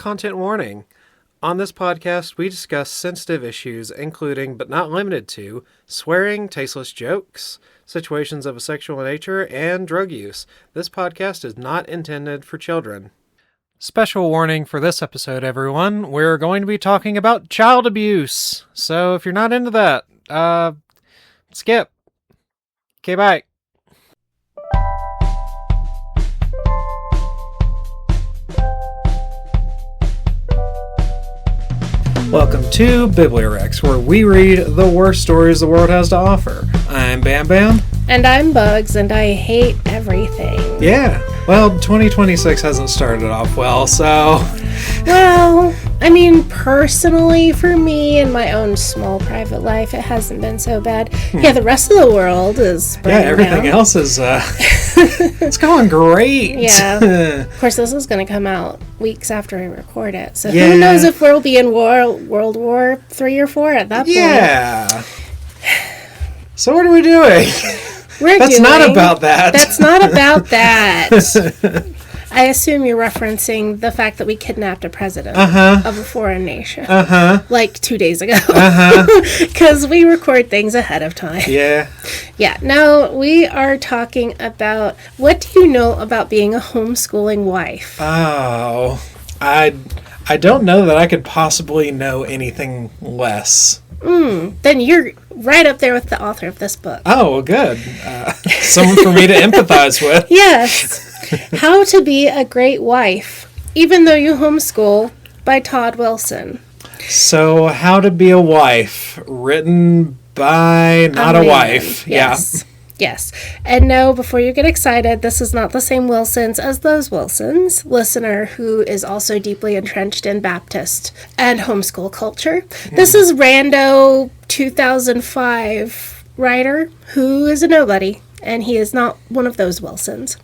Content warning. On this podcast, we discuss sensitive issues, including, but not limited to, swearing, tasteless jokes, situations of a sexual nature, and drug use. This podcast is not intended for children. Special warning for this episode, everyone. We're going to be talking about child abuse. So if you're not into that, skip. Okay, bye. Welcome to BiblioWrecks, where we read the worst stories the world has to offer. I'm Bam Bam. And I'm Bugs, and I hate everything. Yeah, well, 2026 hasn't started off well, so... Well, I mean, personally, for me, in my own small private life, it hasn't been so bad. Yeah, the rest of the world is burning everything down. else is, it's going great. Yeah. Of course, this is going to come out weeks after we record it, so who knows if we'll be in World War III or IV at that point. Yeah. So what are we doing? That's not about that. That's not about that. I assume you're referencing the fact that we kidnapped a president of a foreign nation. Like 2 days ago. Because we record things ahead of time. Yeah. Yeah. No, we are talking about, what do you know about being a homeschooling wife? Oh, I don't know that I could possibly know anything less. Then you're right up there with the author of this book. Oh, well, good. Someone for me to empathize with. Yes. How to Be a Great Wife, Even Though You Homeschool, by Todd Wilson. So, How to Be a Wife, written by not a wife. Yes. Yeah. Yes. And no, before you get excited, this is not the same Wilsons as those Wilsons. Listener who is also deeply entrenched in Baptist and homeschool culture. This is rando 2005 writer who is a nobody, and he is not one of those Wilsons.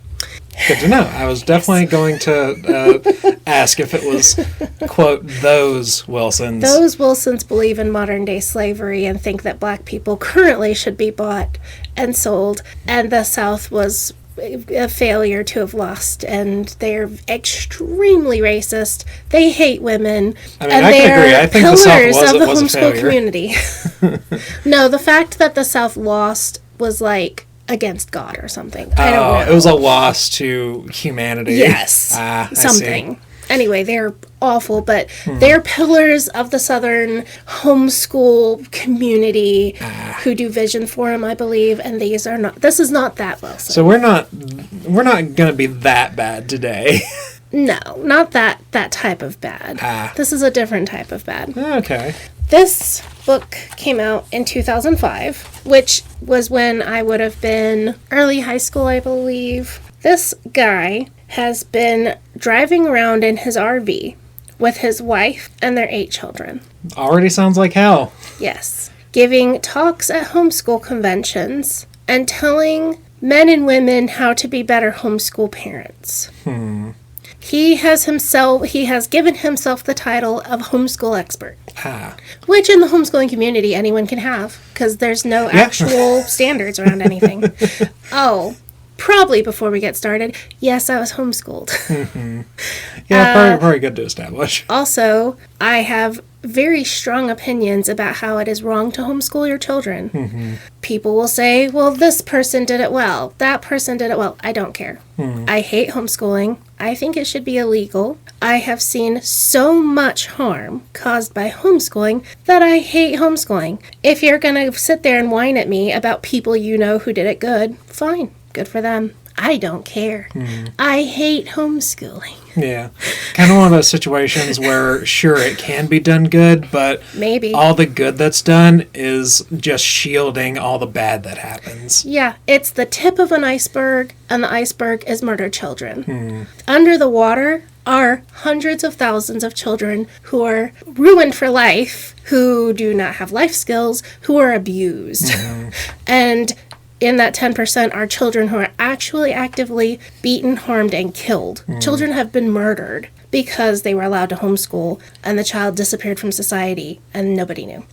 Good to know. I was definitely going to ask if it was, quote, those Wilsons. Those Wilsons believe in modern-day slavery and think that black people currently should be bought and sold, and the South was a failure to have lost, and they're extremely racist. They hate women, I mean, and I they can agree. are I think pillars of the was a homeschool failure. community. No, the fact that the South lost was like against God or something. I don't know. It was a loss to humanity. Yes. Something. Anyway, they're awful, but they're pillars of the Southern homeschool community who do Vision Forum, I believe, and this is not that Wilson. So we're not going to be that bad today. No, not that type of bad. This is a different type of bad. Okay. This book came out in 2005, which was when I would have been early high school, I believe. This guy has been driving around in his RV with his wife and their 8 children. Already sounds like hell. Yes. Giving talks at homeschool conventions and telling men and women how to be better homeschool parents. He has given himself the title of homeschool expert. Which in the homeschooling community anyone can have, because there's no actual standards around anything. Oh, probably before we get started, yes, I was homeschooled. Yeah, probably good to establish. Also, I have very strong opinions about how it is wrong to homeschool your children. People will say, well, this person did it well, that person did it well. I don't care. I hate homeschooling. I think it should be illegal. I have seen so much harm caused by homeschooling that I hate homeschooling. If you're going to sit there and whine at me about people you know who did it good, fine. Good for them. I don't care. I hate homeschooling. Yeah. Kind of one of those situations where, sure, it can be done good, but maybe all the good that's done is just shielding all the bad that happens. Yeah, it's the tip of an iceberg, and the iceberg is murdered children. Under the water are hundreds of thousands of children who are ruined for life, who do not have life skills, who are abused. And in that 10% are children who are actually actively beaten, harmed, and killed. Children have been murdered because they were allowed to homeschool, and the child disappeared from society, and nobody knew.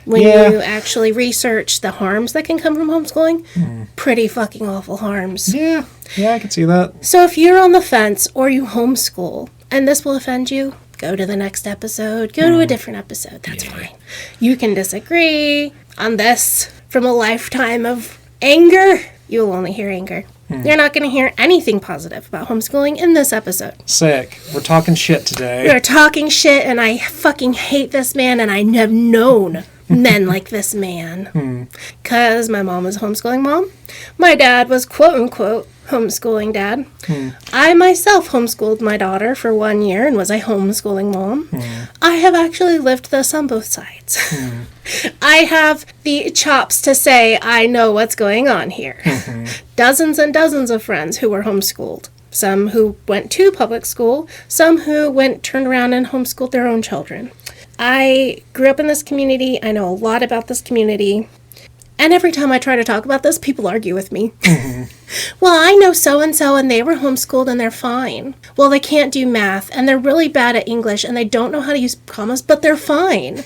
When you actually research the harms that can come from homeschooling, pretty fucking awful harms. Yeah, I can see that. So if you're on the fence or you homeschool and this will offend you, go to the next episode. Go to a different episode. That's fine. You can disagree on this. From a lifetime of anger, you will only hear anger. You're not going to hear anything positive about homeschooling in this episode. Sick. We're talking shit today. We're talking shit, and I fucking hate this man, and I have known men like this man. Because my mom was a homeschooling mom. My dad was quote-unquote homeschooling dad. I myself homeschooled my daughter for 1 year and was a homeschooling mom. I have actually lived this on both sides. I have the chops to say I know what's going on here. Dozens and dozens of friends who were homeschooled. Some who went to public school, some who turned around and homeschooled their own children. I grew up in this community. I know a lot about this community. And every time I try to talk about this, people argue with me. Well, I know so-and-so, and they were homeschooled, and they're fine. Well, they can't do math, and they're really bad at English, and they don't know how to use commas, but they're fine.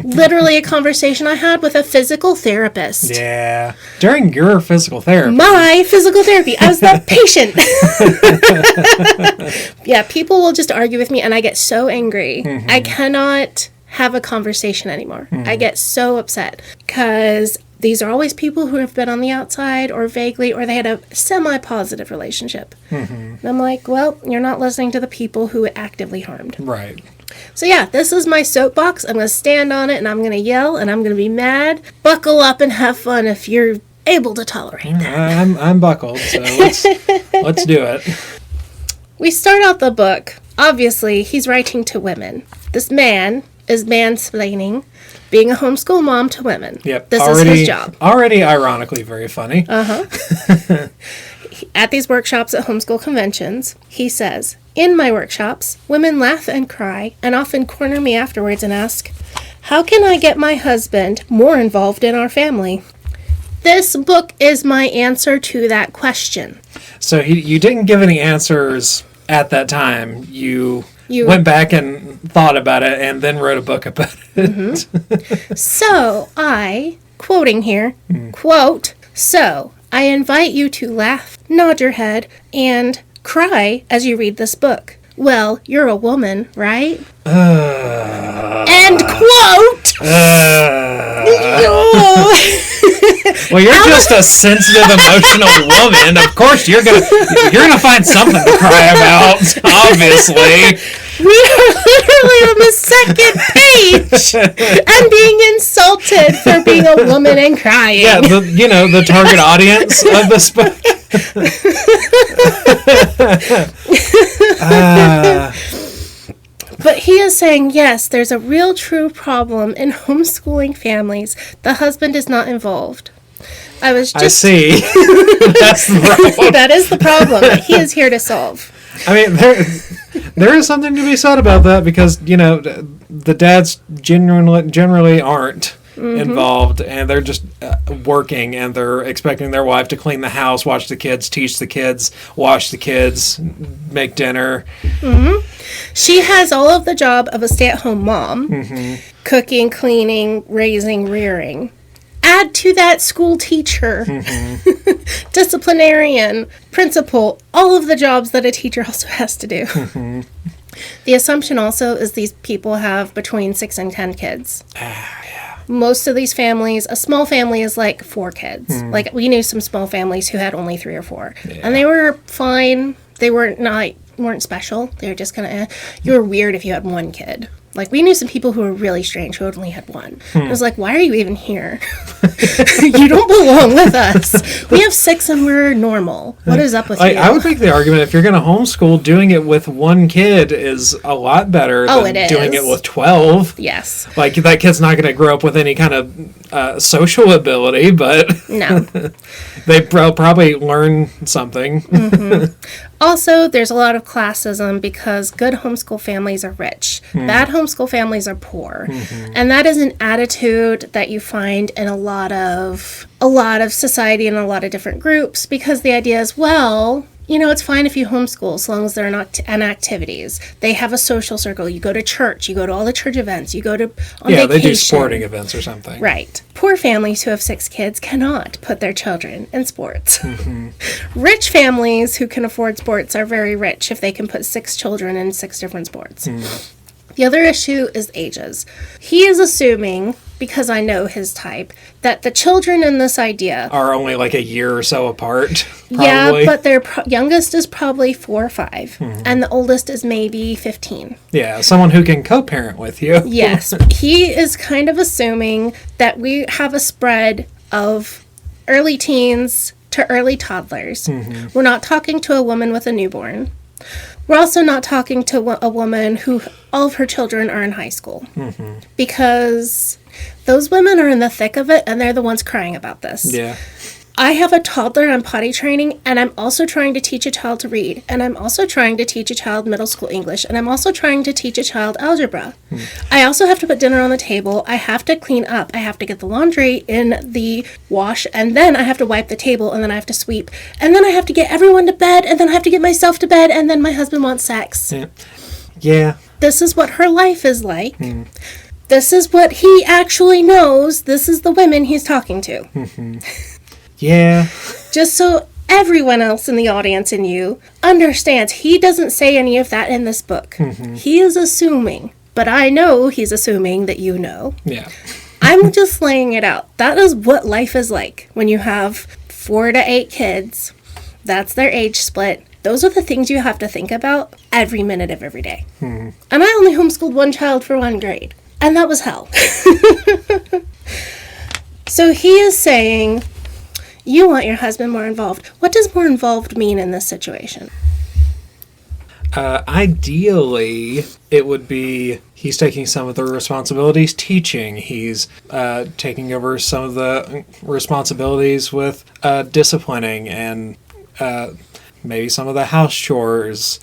Literally a conversation I had with a physical therapist. Yeah. During your physical therapy. My physical therapy. I was the patient. Yeah, people will just argue with me, and I get so angry. I cannot have a conversation anymore. I get so upset because these are always people who have been on the outside or vaguely, or they had a semi-positive relationship. And I'm like, well, you're not listening to the people who it actively harmed. Right. So yeah, this is my soapbox. I'm going to stand on it, and I'm going to yell, and I'm going to be mad. Buckle up and have fun if you're able to tolerate that. I'm buckled, so let's do it. We start out the book. Obviously, he's writing to women. This man is mansplaining, being a homeschool mom to women. Yep. This is his job. Already ironically very funny. At these workshops at homeschool conventions, he says, in my workshops, women laugh and cry and often corner me afterwards and ask, how can I get my husband more involved in our family? This book is my answer to that question. So you didn't give any answers at that time. You went back and thought about it and then wrote a book about it. So I, quoting here, quote, so I invite you to laugh, nod your head, and cry as you read this book. Well, you're a woman, right? End quote! Well, you're just a sensitive, emotional woman. Of course, you're gonna find something to cry about. Obviously, we are literally on the second page and being insulted for being a woman and crying. Yeah, the target audience of this book. But he is saying, yes, there's a real true problem in homeschooling families. The husband is not involved. I see. That's the problem. That is the problem that he is here to solve. I mean, there is something to be said about that because, the dads generally aren't involved, and they're just working, and they're expecting their wife to clean the house, watch the kids, teach the kids, wash the kids, make dinner. She has all of the job of a stay-at-home mom, cooking, cleaning, raising, rearing. Add to that school teacher, disciplinarian, principal, all of the jobs that a teacher also has to do. The assumption also is these people have between 6 and 10 kids. Most of these families, a small family is like 4 kids. Like, we knew some small families who had only 3 or 4. Yeah. And they were fine. They weren't special. They were just kind of, you were weird if you had 1 kid. Like, we knew some people who were really strange who only had 1. I was like, why are you even here? You don't belong with us. We have 6 and we're normal. What is up with you? I would make the argument if you're going to homeschool, doing it with 1 kid is a lot better than doing it with 12. Yes. Like, that kid's not going to grow up with any kind of social ability, but no. They probably learn something. Also, there's a lot of classism because good homeschool families are rich. Bad homeschool families are poor. And that is an attitude that you find in a lot of society and a lot of different groups, because the idea is, well, It's fine if you homeschool as long as they're not on activities. They have a social circle. You go to church. You go to all the church events. You go to on vacation. They do sporting events or something. Right. Poor families who have 6 kids cannot put their children in sports. Rich families who can afford sports are very rich if they can put 6 children in 6 different sports. The other issue is ages. He is assuming, because I know his type, that the children in this idea are only like a year or so apart. Probably. Yeah, but their youngest is probably 4 or 5, and the oldest is maybe 15. Yeah, someone who can co-parent with you. Yes, he is kind of assuming that we have a spread of early teens to early toddlers. We're not talking to a woman with a newborn. We're also not talking to a woman who all of her children are in high school. Because those women are in the thick of it, and they're the ones crying about this. Yeah. I have a toddler on potty training, and I'm also trying to teach a child to read, and I'm also trying to teach a child middle school English, and I'm also trying to teach a child algebra. I also have to put dinner on the table. I have to clean up. I have to get the laundry in the wash, and then I have to wipe the table, and then I have to sweep, and then I have to get everyone to bed, and then I have to get myself to bed, and then my husband wants sex. Yeah. This is what her life is like. This is what he actually knows. This is the women he's talking to. Yeah. Just so everyone else in the audience and you understands, he doesn't say any of that in this book. He is assuming, but I know he's assuming that you know. Yeah. I'm just laying it out. That is what life is like when you have 4 to 8 kids. That's their age split. Those are the things you have to think about every minute of every day. And I only homeschooled 1 child for 1 grade. And that was hell. So he is saying, you want your husband more involved. What does more involved mean in this situation? Ideally, it would be he's taking some of the responsibilities teaching. He's taking over some of the responsibilities with disciplining and maybe some of the house chores.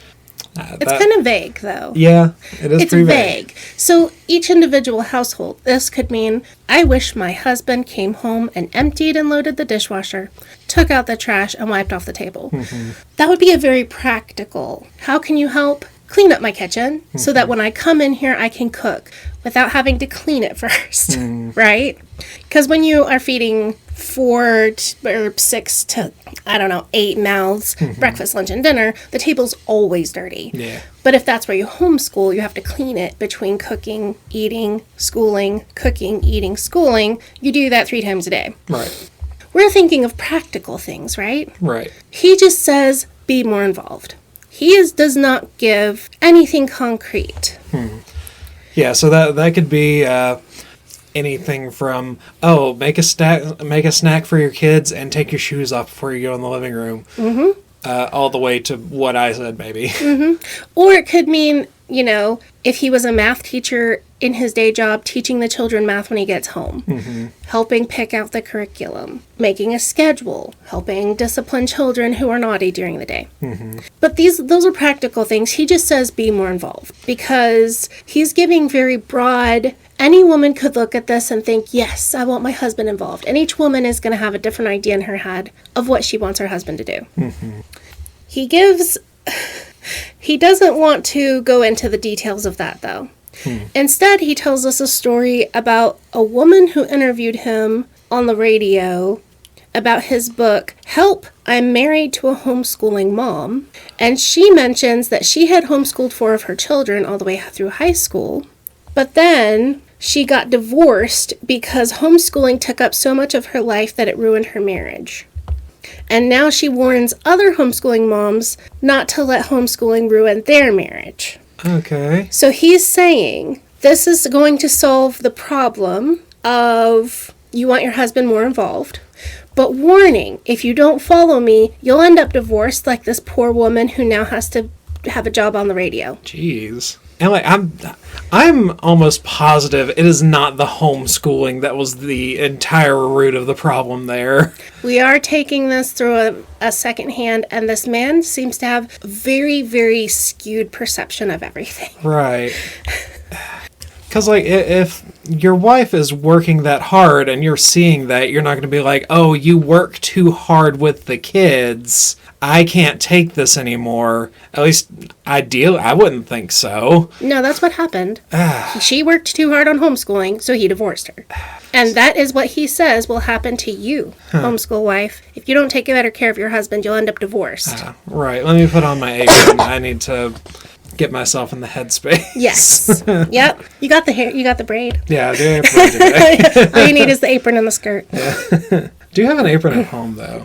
It's kind of vague, though. Yeah, it is pretty vague. So each individual household, this could mean, I wish my husband came home and emptied and loaded the dishwasher, took out the trash, and wiped off the table. That would be a very practical. How can you help? Clean up my kitchen so that when I come in here, I can cook without having to clean it first, right? Because when you are feeding 4 or 6 to, 8 mouths, breakfast, lunch, and dinner, the table's always dirty. Yeah. But if that's where you homeschool, you have to clean it between cooking, eating, schooling, cooking, eating, schooling. You do that 3 times a day. Right. We're thinking of practical things, right? Right. He just says, be more involved. He does not give anything concrete. Yeah, so that could be anything from, make a snack for your kids and take your shoes off before you go in the living room. All the way to what I said, maybe. Or it could mean, if he was a math teacher in his day job, teaching the children math when he gets home, helping pick out the curriculum, making a schedule, helping discipline children who are naughty during the day. But those are practical things. He just says be more involved because he's giving very broad. Any woman could look at this and think, yes, I want my husband involved. And each woman is going to have a different idea in her head of what she wants her husband to do. He doesn't want to go into the details of that, though. Instead, he tells us a story about a woman who interviewed him on the radio about his book, Help, I'm Married to a Homeschooling Mom. And she mentions that she had homeschooled 4 of her children all the way through high school. But then she got divorced because homeschooling took up so much of her life that it ruined her marriage. And now she warns other homeschooling moms not to let homeschooling ruin their marriage. Okay. So he's saying this is going to solve the problem of you want your husband more involved. But warning, if you don't follow me, you'll end up divorced like this poor woman who now has to have a job on the radio. Jeez. And I'm almost positive it is not the homeschooling that was the entire root of the problem there. We are taking this through a second hand, and this man seems to have a very, very skewed perception of everything. Right. Because, like, if your wife is working that hard and you're seeing that, you're not going to be like, oh, you work too hard with the kids. I can't take this anymore. At least, ideally, I wouldn't think so. No, that's what happened. She worked too hard on homeschooling, so he divorced her. And that is what he says will happen to you, homeschool wife. If you don't take better care of your husband, you'll end up divorced. Right. Let me put on my apron. I need to get myself in the headspace. Yes. Yep. You got the hair. You got the braid. Yeah, I do have apron today. All you need is the apron and the skirt. Yeah. Do you have an apron at home, though?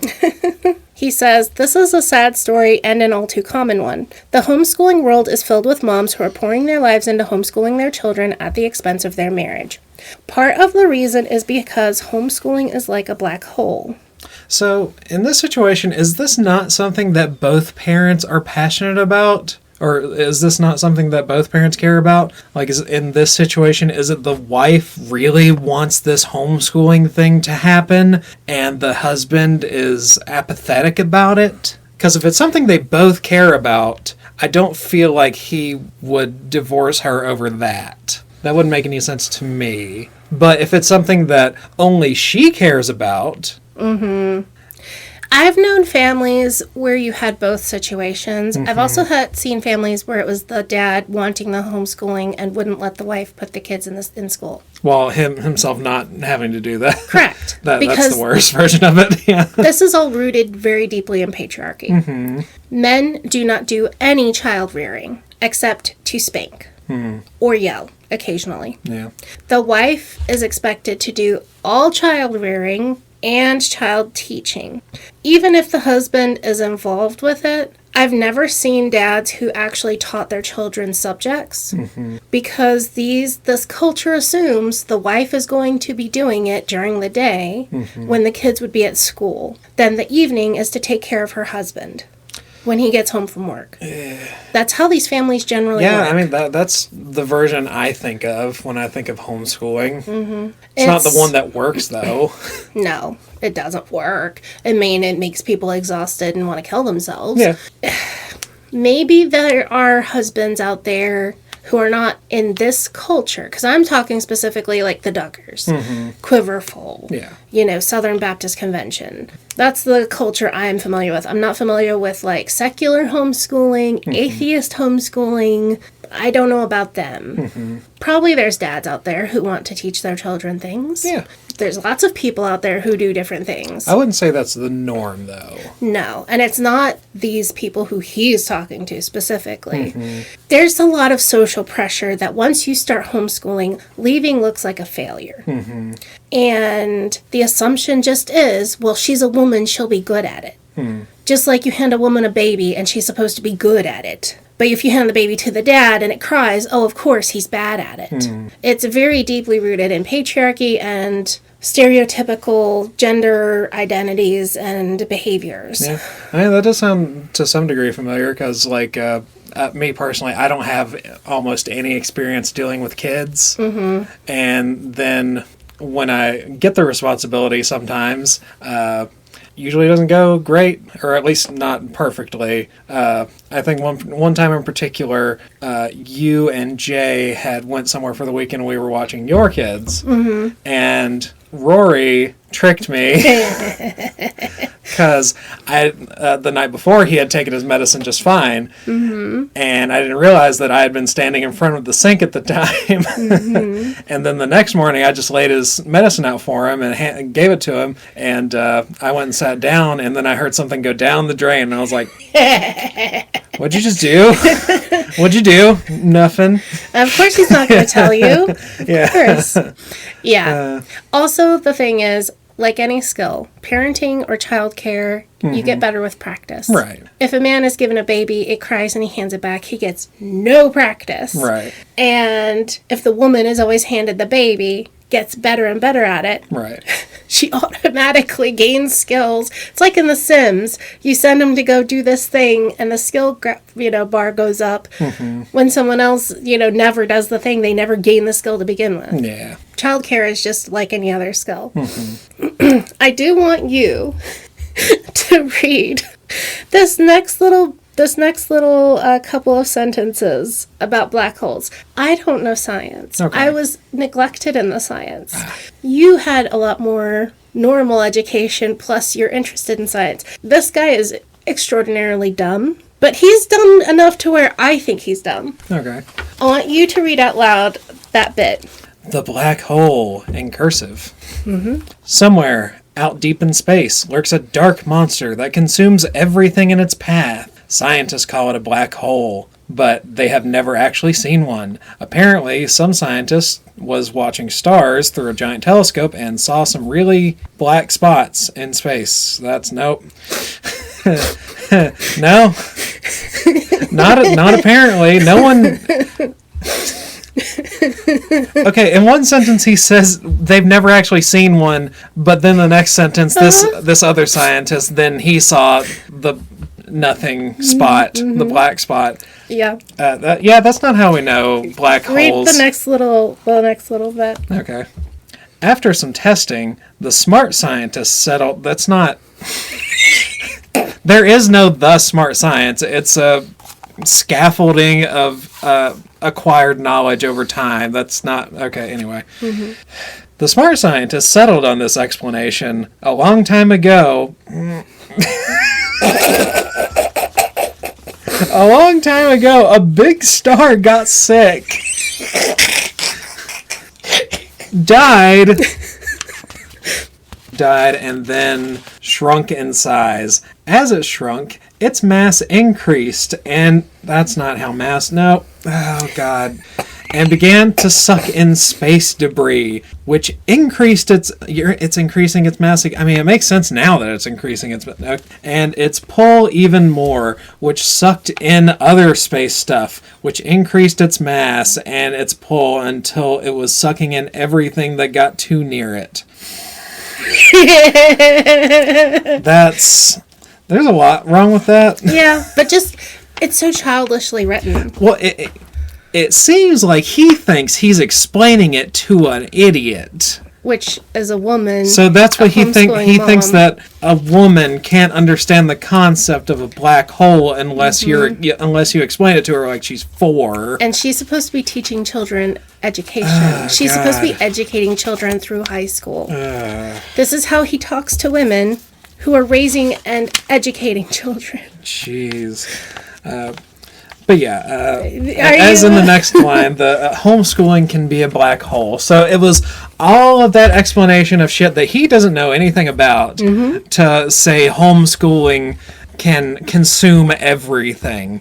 He says, this is a sad story and an all too common one. The homeschooling world is filled with moms who are pouring their lives into homeschooling their children at the expense of their marriage. Part of the reason is because homeschooling is like a black hole. So, in this situation, is this not something that both parents are passionate about? Or is this not something that both parents care about? Like, in this situation, is it the wife really wants this homeschooling thing to happen and the husband is apathetic about it? Because if it's something they both care about, I don't feel like he would divorce her over that. That wouldn't make any sense to me. But if it's something that only she cares about... Mm-hmm. I've known families where you had both situations. Mm-hmm. I've also seen families where it was the dad wanting the homeschooling and wouldn't let the wife put the kids in school. Well, himself not having to do that. Correct. That's the worst version of it. Yeah. This is all rooted very deeply in patriarchy. Mm-hmm. Men do not do any child rearing except to spank or yell occasionally. Yeah. The wife is expected to do all child rearing and child teaching. Even if the husband is involved with it, I've never seen dads who actually taught their children subjects because this culture assumes the wife is going to be doing it during the day when the kids would be at school. Then the evening is to take care of her husband when he gets home from work. That's how these families generally work. Yeah, I mean, that's the version I think of when I think of homeschooling. Mm-hmm. It's not the one that works, though. No, it doesn't work. I mean, it makes people exhausted and want to kill themselves. Yeah. Maybe there are husbands out there who are not in this culture, because I'm talking specifically like the Duggars, Quiverful, Southern Baptist Convention. That's the culture I'm familiar with. I'm not familiar with like secular homeschooling, atheist homeschooling. I don't know about them. Probably there's dads out there who want to teach their children things. Yeah. There's lots of people out there who do different things. I wouldn't say that's the norm, though. No, and it's not these people who he's talking to specifically. There's a lot of social pressure that once you start homeschooling, leaving looks like a failure. And the assumption just is, well, she's a woman, she'll be good at it. Just like you hand a woman a baby and she's supposed to be good at it. But if you hand the baby to the dad and it cries, oh, of course, he's bad at it. It's very deeply rooted in patriarchy and stereotypical gender identities and behaviors. Yeah, I mean, that does sound to some degree familiar because, like, me personally, I don't have almost any experience dealing with kids. And then when I get the responsibility sometimes, usually doesn't go great, or at least not perfectly. I think one time in particular, you and Jay had went somewhere for the weekend and we were watching your kids. And Rory tricked me because the night before he had taken his medicine just fine, and I didn't realize that I had been standing in front of the sink at the time. And then the next morning I just laid his medicine out for him and gave it to him, and I went and sat down, and then I heard something go down the drain, and I was like, what'd you just do? What'd you do? Nothing. Of course he's not going to tell you. Yeah. Of course. Yeah. Also, the thing is, like any skill, parenting or childcare, you get better with practice. Right. If a man is given a baby, it cries and he hands it back, he gets no practice. Right. And if the woman is always handed the baby, gets better and better at it. Right. She automatically gains skills. It's like in The Sims. You send them to go do this thing, and the skill bar goes up. When someone else, never does the thing, they never gain the skill to begin with. Yeah. Childcare is just like any other skill. I do want you to read this next little This next little couple of sentences about black holes. I don't know science. Okay. I was neglected in the science. You had a lot more normal education, plus you're interested in science. This guy is extraordinarily dumb, but he's dumb enough to where I think he's dumb. Okay. I want you to read out loud that bit. The black hole, in cursive. Somewhere out deep in space lurks a dark monster that consumes everything in its path. Scientists call it a black hole, but they have never actually seen one. Apparently, some scientist was watching stars through a giant telescope and saw some really black spots in space. That's nope. No. Not apparently. No one... Okay, in one sentence he says they've never actually seen one, but then the next sentence, this other scientist, then he saw the nothing spot, the black spot. Yeah. That's not how we know black holes. Read the next little bit. Okay. After some testing, the smart scientists settled... That's not... There is no the smart science. It's a scaffolding of acquired knowledge over time. That's not... Okay, anyway. The smart scientists settled on this explanation a long time ago. A long time ago, a big star got sick. Died, and then shrunk in size. As it shrunk, its mass increased, and that's not how mass... No. Oh, God. And began to suck in space debris, which increased it's increasing its mass. I mean, it makes sense now that it's increasing its... And its pull even more, which sucked in other space stuff, which increased its mass and its pull until it was sucking in everything that got too near it. There's a lot wrong with that. Yeah, but just... It's so childishly written. Well, it seems like he thinks he's explaining it to an idiot. Which, as a woman... So that's what he thinks mom, that a woman can't understand the concept of a black hole unless you explain it to her like she's 4. And she's supposed to be teaching children education. She's supposed to be educating children through high school. This is how he talks to women who are raising and educating children. Jeez. But yeah, as in the next line, the homeschooling can be a black hole. So it was all of that explanation of shit that he doesn't know anything about to say homeschooling can consume everything.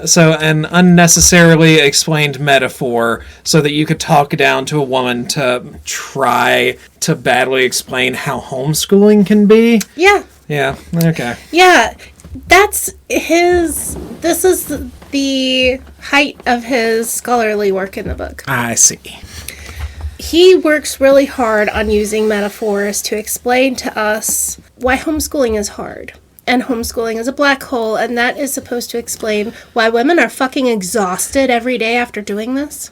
So an unnecessarily explained metaphor so that you could talk down to a woman to try to badly explain how homeschooling can be. Yeah. Yeah, okay. Yeah, this is the height of his scholarly work in the book. I see. He works really hard on using metaphors to explain to us why homeschooling is hard. And homeschooling is a black hole, and that is supposed to explain why women are fucking exhausted every day after doing this.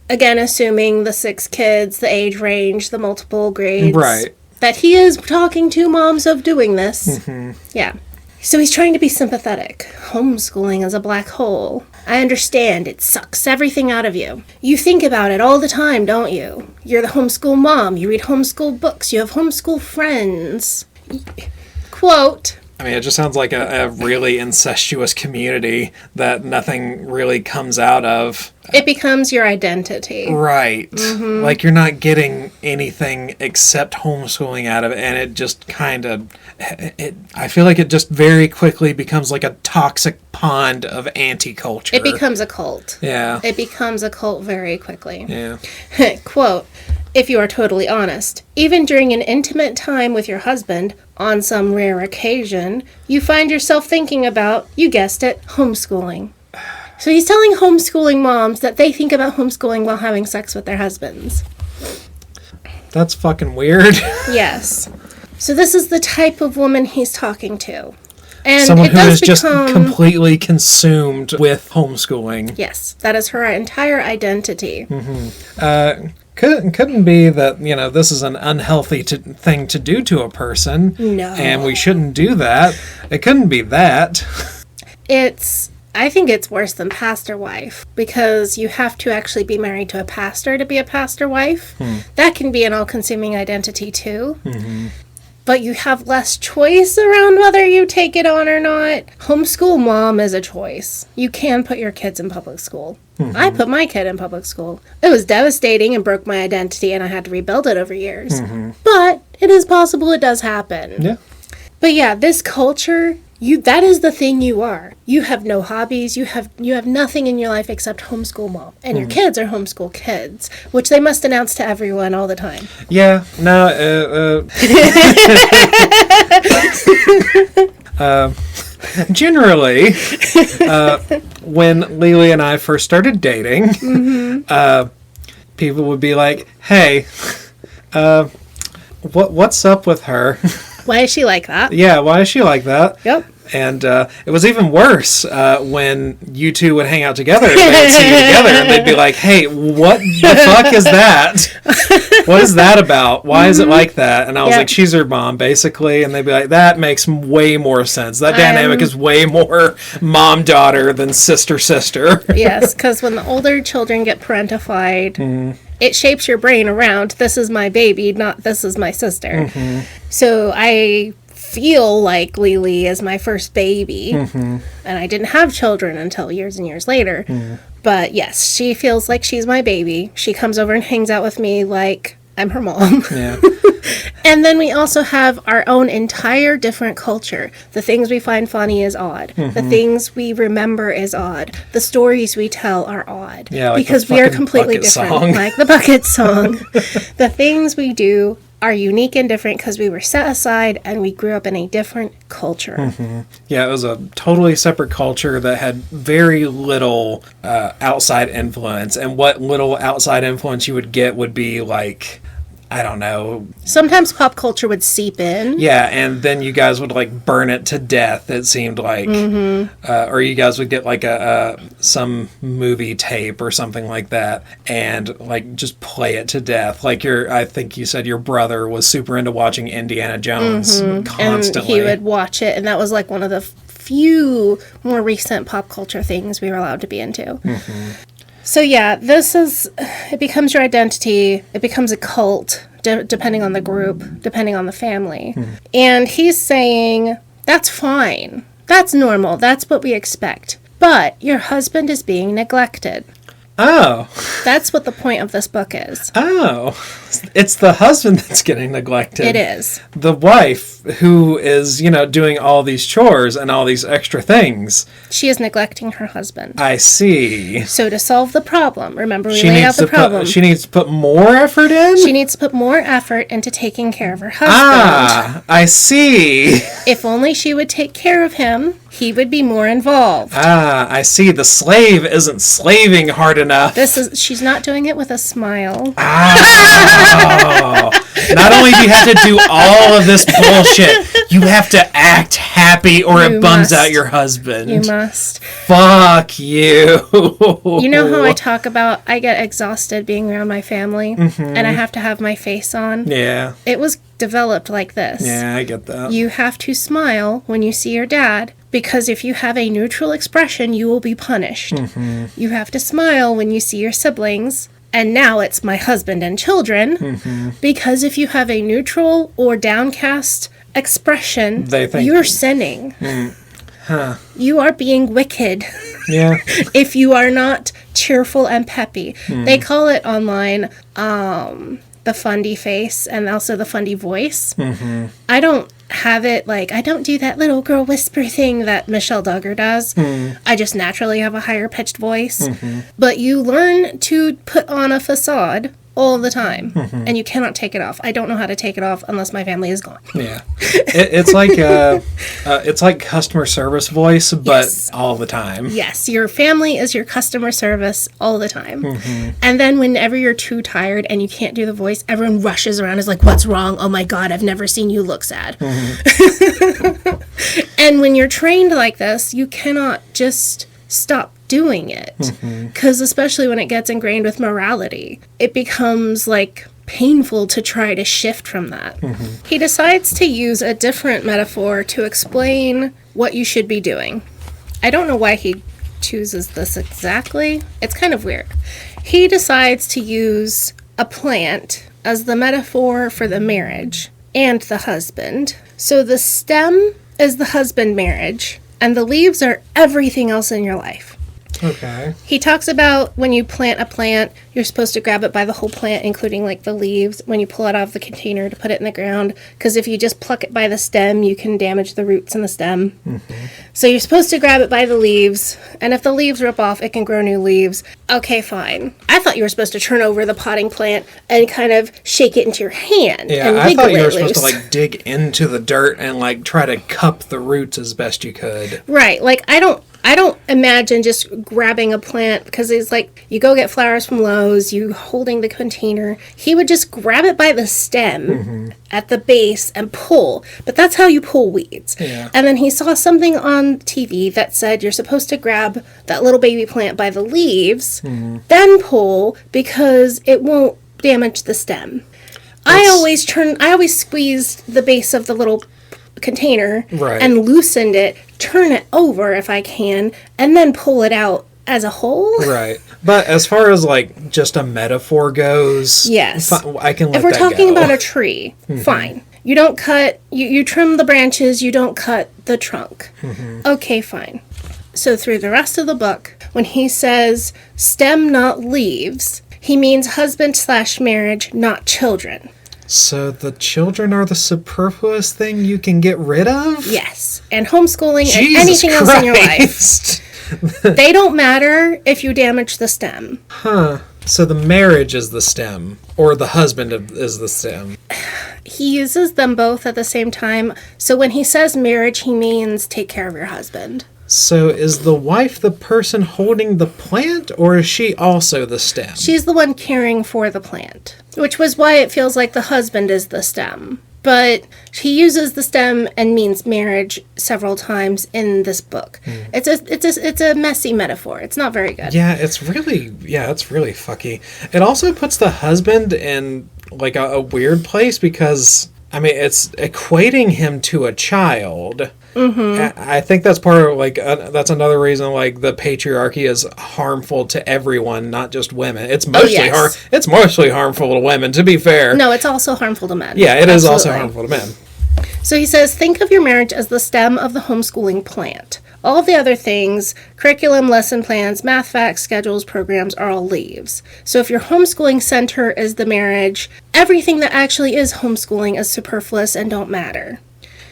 Again, assuming the 6 kids, the age range, the multiple grades. Right. That he is talking to moms of doing this. Yeah. So he's trying to be sympathetic. Homeschooling is a black hole. I understand. It sucks everything out of you. You think about it all the time, don't you? You're the homeschool mom. You read homeschool books. You have homeschool friends. Quote... I mean, it just sounds like a really incestuous community that nothing really comes out of. It becomes your identity. Right. Like, you're not getting anything except homeschooling out of it, and it just kind of... I feel like it just very quickly becomes like a toxic pond of anti-culture. It becomes a cult. Yeah. It becomes a cult very quickly. Yeah. Quote, if you are totally honest, even during an intimate time with your husband, on some rare occasion, you find yourself thinking about, you guessed it, homeschooling. So he's telling homeschooling moms that they think about homeschooling while having sex with their husbands. That's fucking weird. Yes. So this is the type of woman he's talking to. And someone it who does is just completely consumed with homeschooling. Yes, that is her entire identity. Couldn't be that, this is an unhealthy thing to do to a person. No. And we shouldn't do that. It couldn't be that. I think it's worse than pastor wife, because you have to actually be married to a pastor to be a pastor wife. That can be an all-consuming identity too. But you have less choice around whether you take it on or not. Homeschool mom is a choice. You can put your kids in public school. I put my kid in public school. It was devastating and broke my identity, and I had to rebuild it over years. But it is possible, it does happen. Yeah. But yeah, this culture, that is the thing you are. You have no hobbies. You have nothing in your life except homeschool mom. And your kids are homeschool kids, which they must announce to everyone all the time. Yeah. No. Generally, when Lily and I first started dating, people would be like, "Hey, what's up with her?" Why is she like that? Yeah, why is she like that? Yep. And it was even worse when you two would hang out together and they'd see you together and they'd be like, "Hey, what the fuck is that? What is that about? Why is it like that?" And I was like, "She's her mom, basically." And they'd be like, "That makes way more sense. That dynamic is way more mom-daughter than sister-sister." Yes, because when the older children get parentified, it shapes your brain around, this is my baby, not this is my sister. So I feel like Lily is my first baby, and I didn't have children until years and years later. But yes, she feels like she's my baby. She comes over and hangs out with me like I'm her mom. Yeah. And then we also have our own entire different culture. The things we find funny is odd. The things we remember is odd. The stories we tell are odd. Yeah, like because the we are fucking completely bucket different. song. Like the bucket song. The things we do are unique and different because we were set aside and we grew up in a different culture. Yeah, it was a totally separate culture that had very little outside influence. And what little outside influence you would get would be like, I don't know. Sometimes pop culture would seep in. Yeah, and then you guys would like burn it to death, it seemed like. Or you guys would get like some movie tape or something like that and like just play it to death. Like I think you said your brother was super into watching Indiana Jones constantly. And he would watch it, and that was like one of the few more recent pop culture things we were allowed to be into. So yeah, it becomes your identity. It becomes a cult, depending on the group, depending on the family. And he's saying, that's fine. That's normal. That's what we expect. But your husband is being neglected. Oh. That's what the point of this book is. Oh. It's the husband that's getting neglected. It is. The wife who is, doing all these chores and all these extra things. She is neglecting her husband. I see. So to solve the problem, remember we laid out the problem. She needs to put more effort in? She needs to put more effort into taking care of her husband. Ah, I see. If only she would take care of him, he would be more involved. Ah, I see. The slave isn't slaving hard enough. She's not doing it with a smile. Oh. Not only do you have to do all of this bullshit, you have to act happy or it bums out your husband. You must. Fuck you. You know how I talk about I get exhausted being around my family and I have to have my face on? Yeah. It was developed like this. Yeah, I get that. You have to smile when you see your dad, because if you have a neutral expression, you will be punished. You have to smile when you see your siblings, and now it's my husband and children, because if you have a neutral or downcast expression, you're sinning. You are being wicked. Yeah. If you are not cheerful and peppy. They call it online the fundy face and also the fundy voice. I don't have it I don't do that little girl whisper thing that Michelle Duggar does. I just naturally have a higher pitched voice. But you learn to put on a facade all the time, and you cannot take it off. I don't know how to take it off unless my family is gone. Yeah, it's like customer service voice, but all the time. Yes, your family is your customer service all the time. And then whenever you're too tired and you can't do the voice, everyone rushes around, is like, "What's wrong? Oh my God, I've never seen you look sad." And when you're trained like this, you cannot just stop doing it, because especially when it gets ingrained with morality, it becomes painful to try to shift from that. He decides to use a different metaphor to explain what you should be doing. I don't know why he chooses this exactly. It's kind of weird. He decides to use a plant as the metaphor for the marriage and the husband. So the stem is the husband marriage, and the leaves are everything else in your life. Okay. He talks about when you plant a plant, you're supposed to grab it by the whole plant, including like the leaves, when you pull it out of the container to put it in the ground. Because if you just pluck it by the stem, you can damage the roots in the stem. Mm-hmm. So you're supposed to grab it by the leaves, and if the leaves rip off, it can grow new leaves. Okay, fine. I thought you were supposed to turn over the potting plant and kind of shake it into your hand. Yeah, and I thought you were loose. supposed to like dig into the dirt and like try to cup the roots as best you could. Right. Like, I don't imagine just grabbing a plant, because it's like you go get flowers from Lowe's, you holding the container. He would just grab it by the stem at the base and pull. But that's how you pull weeds. Yeah. And then he saw something on TV that said you're supposed to grab that little baby plant by the leaves, then pull, because it won't damage the stem. I always squeezed the base of the little container and loosened it, turn it over if I can, and then pull it out as a whole. Right. But as far as like just a metaphor goes, yes, I can let that go. If we're talking about a tree, fine. You don't cut, you trim the branches, you don't cut the trunk. Okay, fine. So through the rest of the book, when he says stem, not leaves, he means husband/marriage, not children. So the children are the superfluous thing you can get rid of? Yes. And homeschooling Jesus and anything Christ. else in your life. They don't matter if you damage the stem. Huh. So the marriage is the stem, or the husband is the stem. He uses them both at the same time. So when he says marriage, he means take care of your husband. So is the wife the person holding the plant, or is she also the stem? She's the one caring for the plant, which was why it feels like the husband is the stem. But he uses the stem and means marriage several times in this book. It's a messy metaphor. It's not very good. Yeah, it's really fucky. It also puts the husband in like a weird place, because I mean, it's equating him to a child. I think that's part of, like, that's another reason, like, the patriarchy is harmful to everyone, not just women. It's mostly it's mostly harmful to women, to be fair. No, it's also harmful to men. Yeah, it is also harmful to men. So he says, think of your marriage as the stem of the homeschooling plant. All of the other things, curriculum, lesson plans, math facts, schedules, programs, are all leaves. So if your homeschooling center is the marriage, everything that actually is homeschooling is superfluous and don't matter.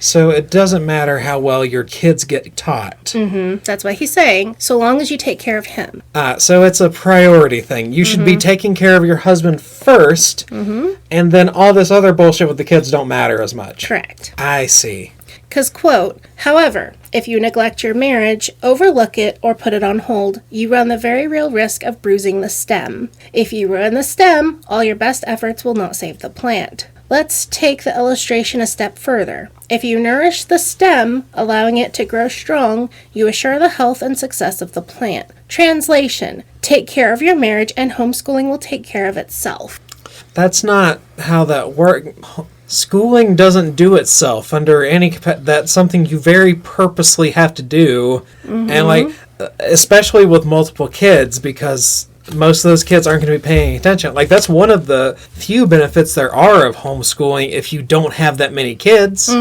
So it doesn't matter how well your kids get taught. That's what he's saying, so long as you take care of him. So it's a priority thing. You should be taking care of your husband first, and then all this other bullshit with the kids don't matter as much. Correct. I see. Because, quote, however, if you neglect your marriage, overlook it, or put it on hold, you run the very real risk of bruising the stem. If you ruin the stem, all your best efforts will not save the plant. Let's take the illustration a step further. If you nourish the stem, allowing it to grow strong, you assure the health and success of the plant. Translation: take care of your marriage and homeschooling will take care of itself. That's not how that works. Schooling doesn't do itself under any that's something you very purposely have to do. And like, especially with multiple kids, because most of those kids aren't going to be paying attention. Like, that's one of the few benefits there are of homeschooling if you don't have that many kids,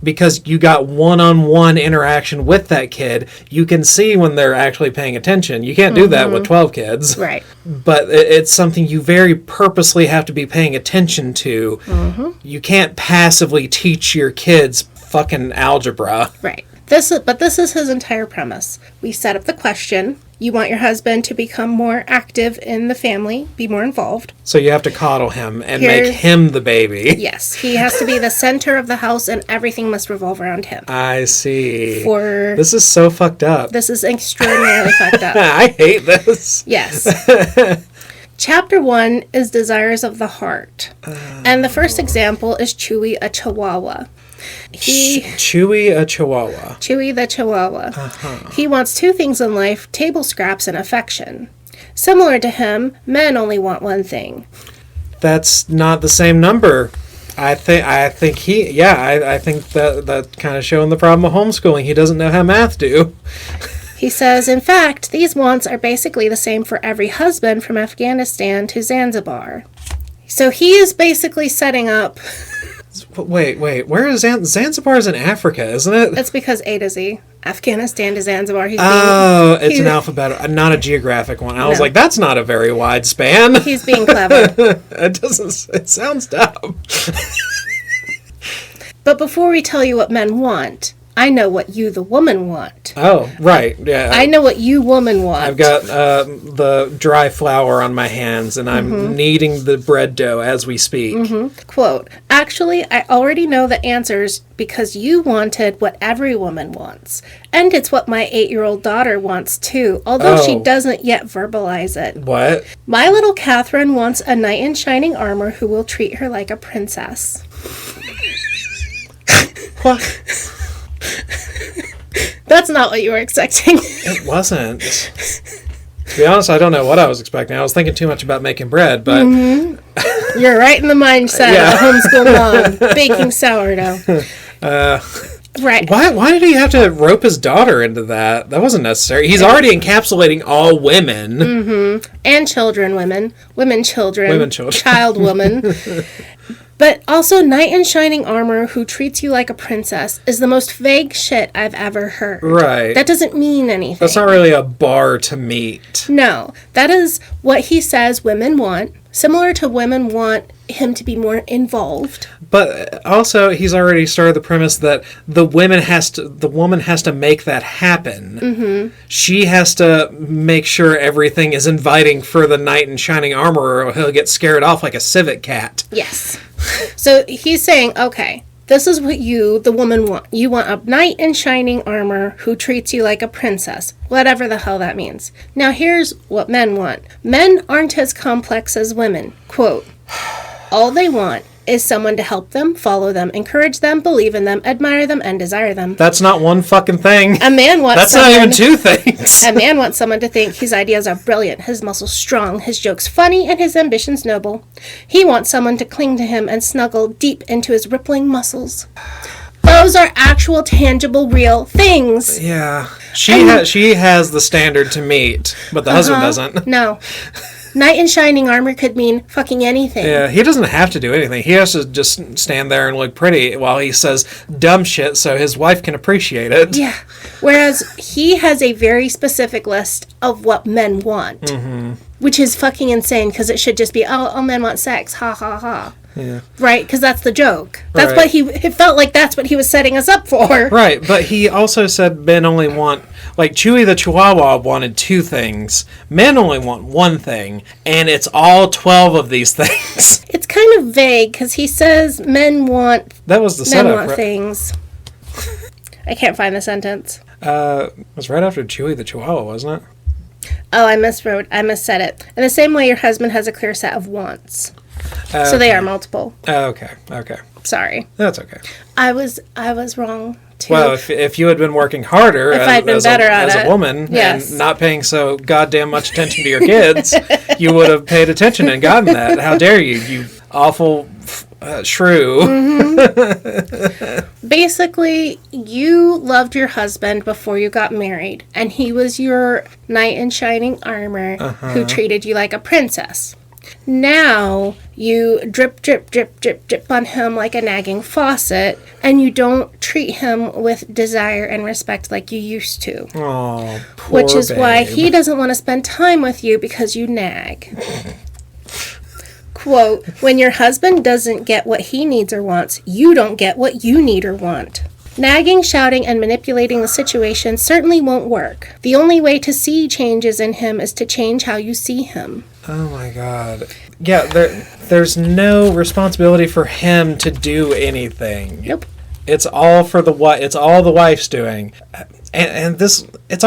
because you got one-on-one interaction with that kid. You can see when they're actually paying attention. You can't do that with 12 kids. Right. But it's something you very purposely have to be paying attention to. You can't passively teach your kids fucking algebra. Right. This is his entire premise. We set up the question. You want your husband to become more active in the family, be more involved. So you have to coddle him and make him the baby. Yes, he has to be the center of the house and everything must revolve around him. I see. This is so fucked up. This is extraordinarily fucked up. I hate this. Yes. Chapter 1 is Desires of the Heart. And the first example is Chewy, a Chihuahua. Chewy, a Chihuahua. Chewy the Chihuahua. He wants two things in life, table scraps and affection. Similar to him, men only want one thing. That's not the same number. I think that kind of showing the problem of homeschooling. He doesn't know how math do. He says, in fact, these wants are basically the same for every husband from Afghanistan to Zanzibar. So he is basically setting up... Wait, where is Zanzibar's in Africa, isn't it? That's because A to Z. Afghanistan to Zanzibar. It's an alphabetical, not a geographic one. I was like, that's not a very wide span. He's being clever. It sounds dumb. But before we tell you what men want, I know what you, the woman, want. Oh, right, yeah. I know what you, woman, want. I've got the dry flour on my hands, and I'm kneading the bread dough as we speak. Quote, actually, I already know the answers because you wanted what every woman wants. And it's what my 8-year-old daughter wants, too, although she doesn't yet verbalize it. What? My little Catherine wants a knight in shining armor who will treat her like a princess. What? That's not what you were expecting. It wasn't. To be honest, I don't know what I was expecting. I was thinking too much about making bread, but... You're right in the mindset of a homeschool mom, baking sourdough. Right. Why did he have to rope his daughter into that? That wasn't necessary. He's already encapsulating all women. And children, women, children, children. child, woman. But also, knight in shining armor who treats you like a princess is the most vague shit I've ever heard. Right. That doesn't mean anything. That's not really a bar to meet. No. That is what he says women want. Similar to women want him to be more involved. But also, he's already started the premise that the woman has to make that happen. She has to make sure everything is inviting for the knight in shining armor, or he'll get scared off like a civet cat. Yes. So he's saying, okay, this is what you, the woman, want. You want a knight in shining armor who treats you like a princess. Whatever the hell that means. Now here's what men want. Men aren't as complex as women. Quote, all they want is someone to help them, follow them, encourage them, believe in them, admire them, and desire them. That's not one fucking thing. A man wants That's not even two things. A man wants someone to think his ideas are brilliant, his muscles strong, his jokes funny, and his ambitions noble. He wants someone to cling to him and snuggle deep into his rippling muscles. Those are actual, tangible, real things. Yeah. She has the standard to meet, but the husband doesn't. No. Knight in shining armor could mean fucking anything. Yeah, he doesn't have to do anything. He has to just stand there and look pretty while he says dumb shit so his wife can appreciate it. Yeah. Whereas he has a very specific list of what men want. Which is fucking insane because it should just be, all men want sex. Ha ha ha. Yeah. Right, because that's the joke. That's Right. what it felt like that's what he was setting us up for. Right, but he also said men only want, like Chewy the Chihuahua wanted 2 things. Men only want 1 thing, and it's all 12 of these things. It's kind of vague because he says men want That was the men setup. want things. I can't find the sentence. It was right after Chewy the Chihuahua, wasn't it? Oh, I missaid it. In the same way your husband has a clear set of wants. So they are multiple. Okay. Sorry. That's okay. I was wrong too. Well, if you had been working harder I'd been better at as it. a woman Yes. and not paying so goddamn much attention to your kids, you would have paid attention and gotten that. How dare you, you awful shrew. Basically, you loved your husband before you got married, and he was your knight in shining armor who treated you like a princess. Now, you drip, drip, drip, drip, drip on him like a nagging faucet, and you don't treat him with desire and respect like you used to. Oh, poor Which is babe. why he doesn't want to spend time with you because you nag. Quote, when your husband doesn't get what he needs or wants, you don't get what you need or want. Nagging, shouting, and manipulating the situation certainly won't work. The only way to see changes in him is to change how you see him. Oh my god. Yeah, there's no responsibility for him to do anything. Nope. It's all it's all the wife's doing. And this it's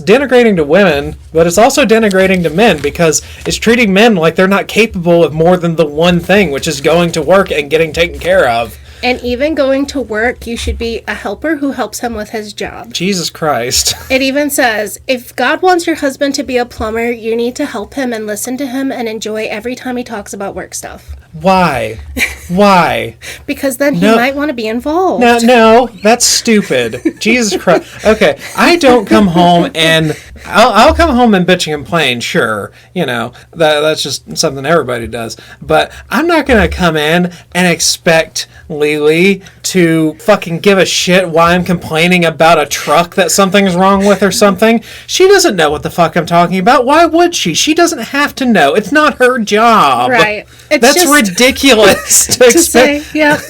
denigrating to women, but it's also denigrating to men because it's treating men like they're not capable of more than the one thing, which is going to work and getting taken care of. And even going to work, you should be a helper who helps him with his job. Jesus Christ. It even says, if God wants your husband to be a plumber, you need to help him and listen to him and enjoy every time he talks about work stuff. Why? Why? Because then he might want to be involved. No, that's stupid. Jesus Christ. Okay, I don't come home and... I'll come home and bitch and complain, sure. You know, that's just something everybody does. But I'm not going to come in and expect Lily to fucking give a shit why I'm complaining about a truck that something's wrong with or something. She doesn't know what the fuck I'm talking about. Why would she? She doesn't have to know. It's not her job. Right. That's ridiculous to expect. Say, yep.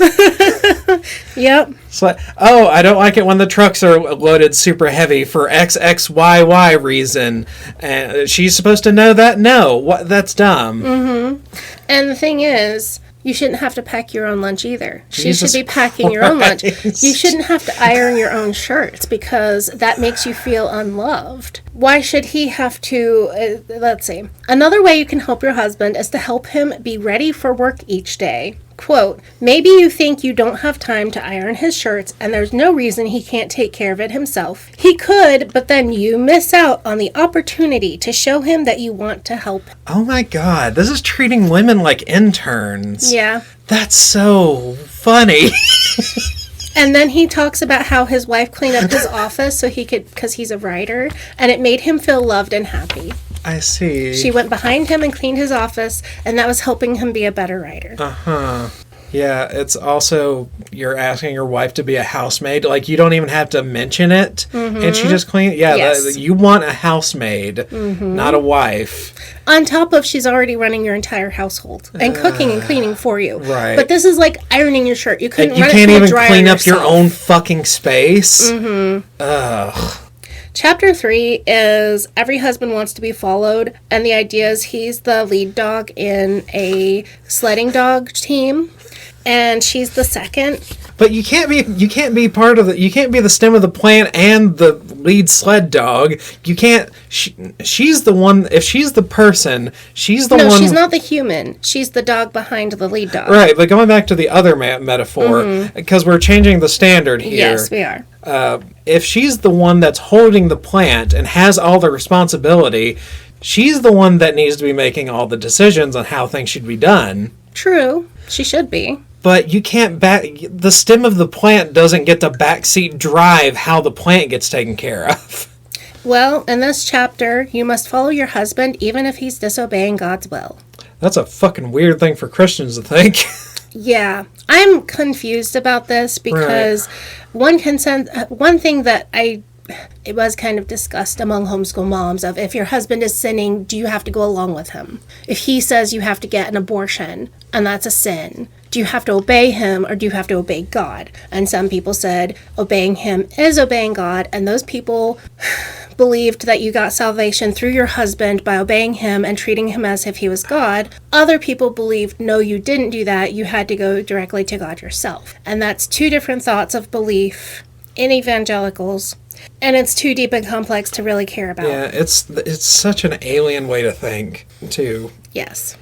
Yep. It's like, oh, I don't like it when the trucks are loaded super heavy for XXYY reason. And she's supposed to know that? No. What? That's dumb. Mm-hmm. And the thing is, you shouldn't have to pack your own lunch either. Jesus she should be packing your own lunch. You shouldn't have to iron your own shirts because that makes you feel unloved. Why should he have to... let's see. Another way you can help your husband is to help him be ready for work each day. Quote, maybe you think you don't have time to iron his shirts and there's no reason he can't take care of it himself. He could, but then you miss out on the opportunity to show him that you want to help. Oh my God, this is treating women like interns. Yeah. That's so funny. And then he talks about how his wife cleaned up his office so he could, because he's a writer, and it made him feel loved and happy. I see. She went behind him and cleaned his office, and that was helping him be a better writer. Uh-huh. Yeah, it's also, you're asking your wife to be a housemaid. Like, you don't even have to mention it. Mm-hmm. And she just cleaned. Yeah, yes. You want a housemaid, not a wife. On top of she's already running your entire household and cooking and cleaning for you. Right. But this is like ironing your shirt. You couldn't. You can't even clean up your own fucking space. Mm-hmm. Ugh. Chapter 3 is every husband wants to be followed, and the idea is he's the lead dog in a sledding dog team, and she's the second. But you can't be part of the, you can't be the stem of the plant and the lead sled dog. You can't, she's the one, if she's the person, she's the one. No, she's not the human. She's the dog behind the lead dog. Right, but going back to the other metaphor, because we're changing the standard here. Yes, we are. If she's the one that's holding the plant and has all the responsibility, she's the one that needs to be making all the decisions on how things should be done. True, she should be. But you can't the stem of the plant doesn't get to backseat drive how the plant gets taken care of. Well, in this chapter, you must follow your husband even if he's disobeying God's will. That's a fucking weird thing for Christians to think. Yeah, I'm confused about this because one thing that it was kind of discussed among homeschool moms of if your husband is sinning, do you have to go along with him? If he says you have to get an abortion and that's a sin, do you have to obey him or do you have to obey God? And some people said obeying him is obeying God, and those people believed that you got salvation through your husband by obeying him and treating him as if he was God. Other people believed, no, you didn't do that. You had to go directly to God yourself. And that's two different thoughts of belief in evangelicals. And it's too deep and complex to really care about. Yeah, it's such an alien way to think, too. Yes.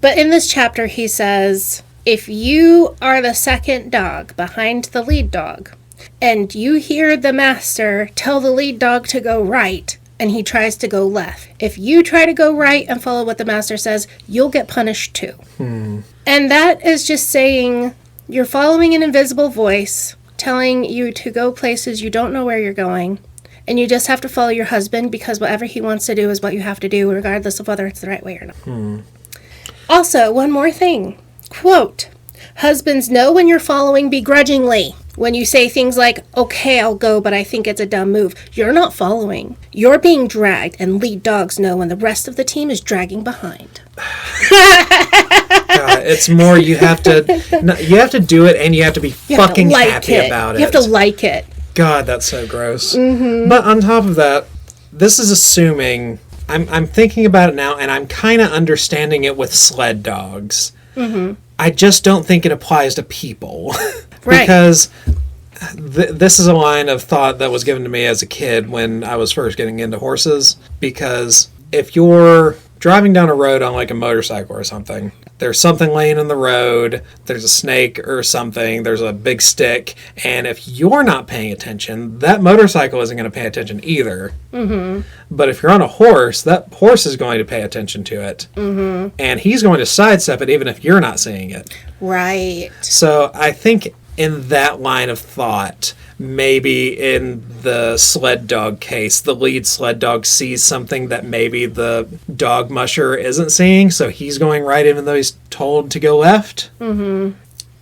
But in this chapter, he says, if you are the second dog behind the lead dog, and you hear the master tell the lead dog to go right, and he tries to go left, if you try to go right and follow what the master says, you'll get punished too. And that is just saying you're following an invisible voice telling you to go places you don't know where you're going, and you just have to follow your husband because whatever he wants to do is what you have to do, regardless of whether it's the right way or not. Also, one more thing. Quote, husbands know when you're following begrudgingly. When you say things like, okay, I'll go, but I think it's a dumb move, you're not following. You're being dragged, and lead dogs know when the rest of the team is dragging behind. God, it's more you have to do it, and you have to be fucking happy about it. You have to like it. God, that's so gross. But on top of that, this is assuming, I'm thinking about it now, and I'm kind of understanding it with sled dogs. I just don't think it applies to people. Because this is a line of thought that was given to me as a kid when I was first getting into horses. Because if you're driving down a road on like a motorcycle or something. There's something laying in the road. There's a snake or something. There's a big stick. And if you're not paying attention, that motorcycle isn't going to pay attention either. Mm-hmm. But if you're on a horse, that horse is going to pay attention to it. Mm-hmm. And he's going to sidestep it even if you're not seeing it. Right. So I think in that line of thought, maybe in the sled dog case, the lead sled dog sees something that maybe the dog musher isn't seeing, so he's going right even though he's told to go left. Mm-hmm.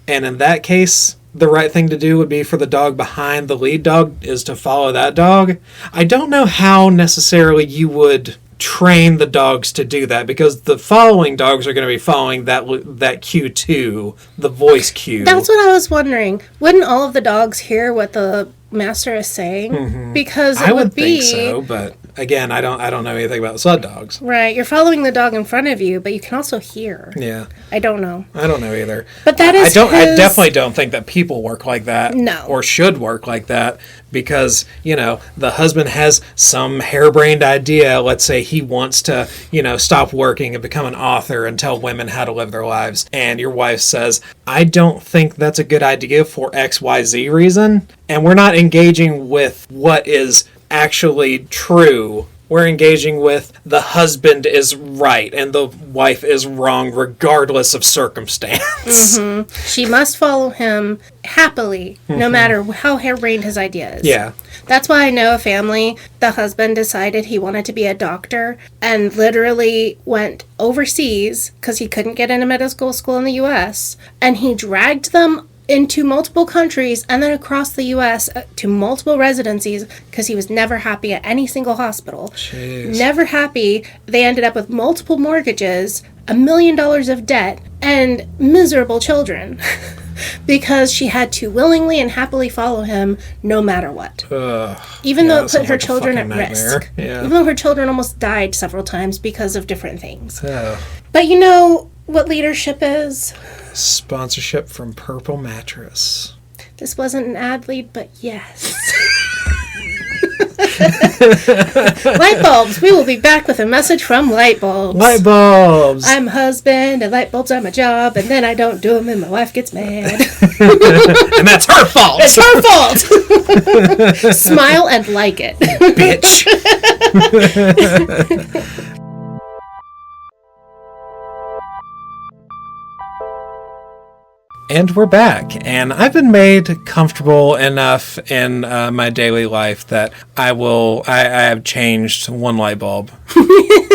And in that case, the right thing to do would be for the dog behind the lead dog is to follow that dog. I don't know how necessarily you would train the dogs to do that, because the following dogs are going to be following that cue too, the voice cue. That's what I was wondering. Wouldn't all of the dogs hear what the master is saying? Mm-hmm. Because I would think so, but again, I don't know anything about sled dogs. Right, you're following the dog in front of you, but you can also hear. Yeah, I don't know. I don't know either. But that is I definitely don't think that people work like that. No, or should work like that, because the husband has some harebrained idea. Let's say he wants to stop working and become an author and tell women how to live their lives, and your wife says, I don't think that's a good idea for XYZ reason, and we're not engaging with what is actually true. We're engaging with the husband is right and the wife is wrong regardless of circumstance. Mm-hmm. She must follow him happily, no matter how harebrained his idea is. Yeah. That's why I know a family, the husband decided he wanted to be a doctor and literally went overseas because he couldn't get into medical school in the U.S. and he dragged them into multiple countries and then across the U.S. To multiple residencies because he was never happy at any single hospital. Jeez. Never happy. They ended up with multiple mortgages, $1 million of debt, and miserable children because she had to willingly and happily follow him no matter what. Even though it put her children at risk. Yeah. Even though her children almost died several times because of different things. Oh. But you know what leadership is? Sponsorship from Purple Mattress. This wasn't an ad lead, but yes. Light bulbs. We will be back with a message from Light Bulbs. Light bulbs. I'm husband, and light bulbs are my job, and then I don't do them, and my wife gets mad. And that's her fault. It's her fault. Smile and like it, bitch. And we're back, and I've been made comfortable enough in my daily life that I have changed one light bulb,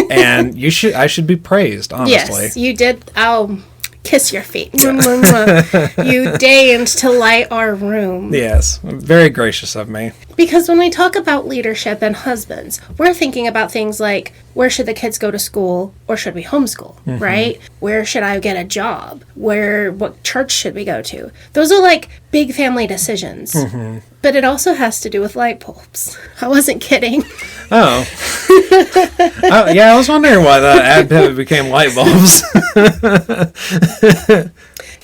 and I should be praised, honestly. Yes, you did. I'll kiss your feet. You deigned to light our room. Yes, very gracious of me. Because when we talk about leadership and husbands, we're thinking about things like, where should the kids go to school, or should we homeschool, right? Where should I get a job? What church should we go to? Those are like big family decisions. But it also has to do with light bulbs. I wasn't kidding. Oh. Yeah, I was wondering why that ad pivot became light bulbs.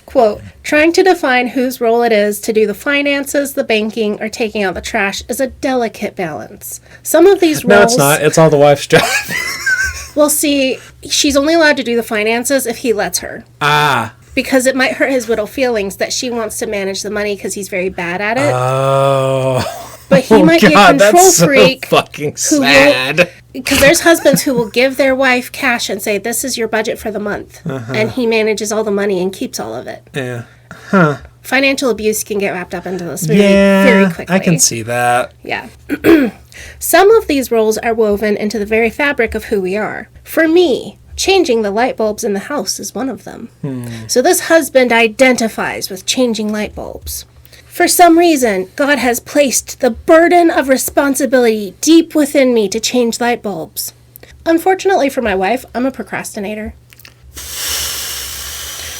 Quote, trying to define whose role it is to do the finances, the banking, or taking out the trash is a delicate balance. Some of these roles... No, it's not. It's all the wife's job. Well, see, she's only allowed to do the finances if he lets her. Ah. Because it might hurt his little feelings that she wants to manage the money because he's very bad at it. Oh. But he might be a control freak. So fucking sad. Because there's husbands who will give their wife cash and say, this is your budget for the month. And he manages all the money and keeps all of it. Yeah. Huh. Financial abuse can get wrapped up into this very quickly. I can see that. Yeah. Some of these roles are woven into the very fabric of who we are. For me, changing the light bulbs in the house is one of them. So this husband identifies with changing light bulbs. For some reason, God has placed the burden of responsibility deep within me to change light bulbs. Unfortunately for my wife, I'm a procrastinator.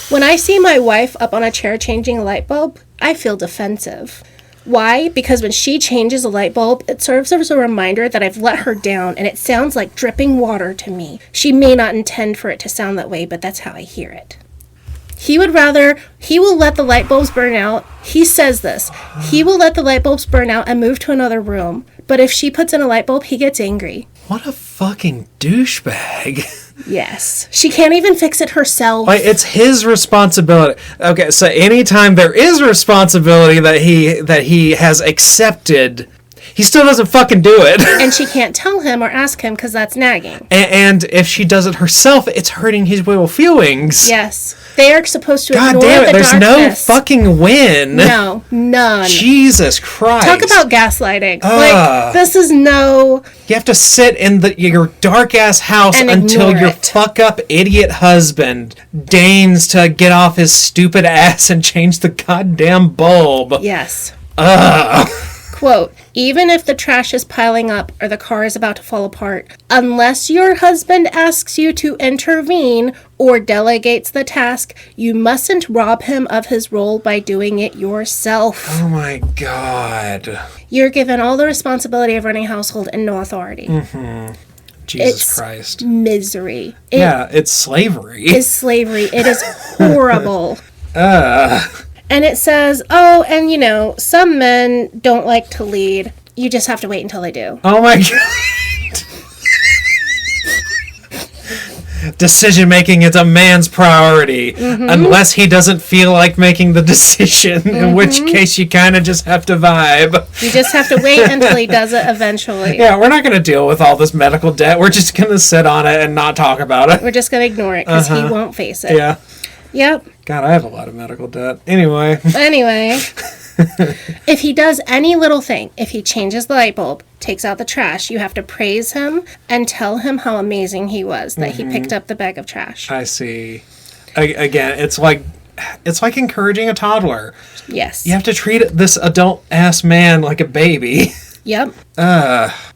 When I see my wife up on a chair changing a light bulb, I feel defensive. Why? Because when she changes a light bulb, it serves as a reminder that I've let her down, and it sounds like dripping water to me. She may not intend for it to sound that way, but that's how I hear it. He will let the light bulbs burn out. He says this. He will let the light bulbs burn out and move to another room. But if she puts in a light bulb, he gets angry. What a fucking douchebag. Yes. She can't even fix it herself. Like, it's his responsibility. Okay, so anytime there is responsibility that he has accepted, he still doesn't fucking do it. And she can't tell him or ask him because that's nagging. And if she does it herself, it's hurting his little feelings. Yes. They are supposed to God ignore damn it, the there's darkness. no fucking win. No, none. Jesus Christ. Talk about gaslighting. Like, this is no... You have to sit in your dark-ass house and until your it. fuck-up idiot husband deigns to get off his stupid ass and change the goddamn bulb. Yes. Ugh. Quote, even if the trash is piling up or the car is about to fall apart, unless your husband asks you to intervene or delegates the task, you mustn't rob him of his role by doing it yourself. Oh my God. You're given all the responsibility of running a household and no authority. Mm-hmm. Jesus it's Christ. Misery. It's slavery. It is slavery. It is horrible. Ugh. And it says, oh, and some men don't like to lead. You just have to wait until they do. Oh my God. Decision making is a man's priority. Mm-hmm. Unless he doesn't feel like making the decision, in which case you kind of just have to vibe. You just have to wait until he does it eventually. Yeah, we're not going to deal with all this medical debt. We're just going to sit on it and not talk about it. We're just going to ignore it because he won't face it. Yeah. Yep. God, I have a lot of medical debt. Anyway. If he does any little thing, if he changes the light bulb, takes out the trash, you have to praise him and tell him how amazing he was that he picked up the bag of trash. I see. Again, it's like encouraging a toddler. Yes. You have to treat this adult-ass man like a baby. Yep.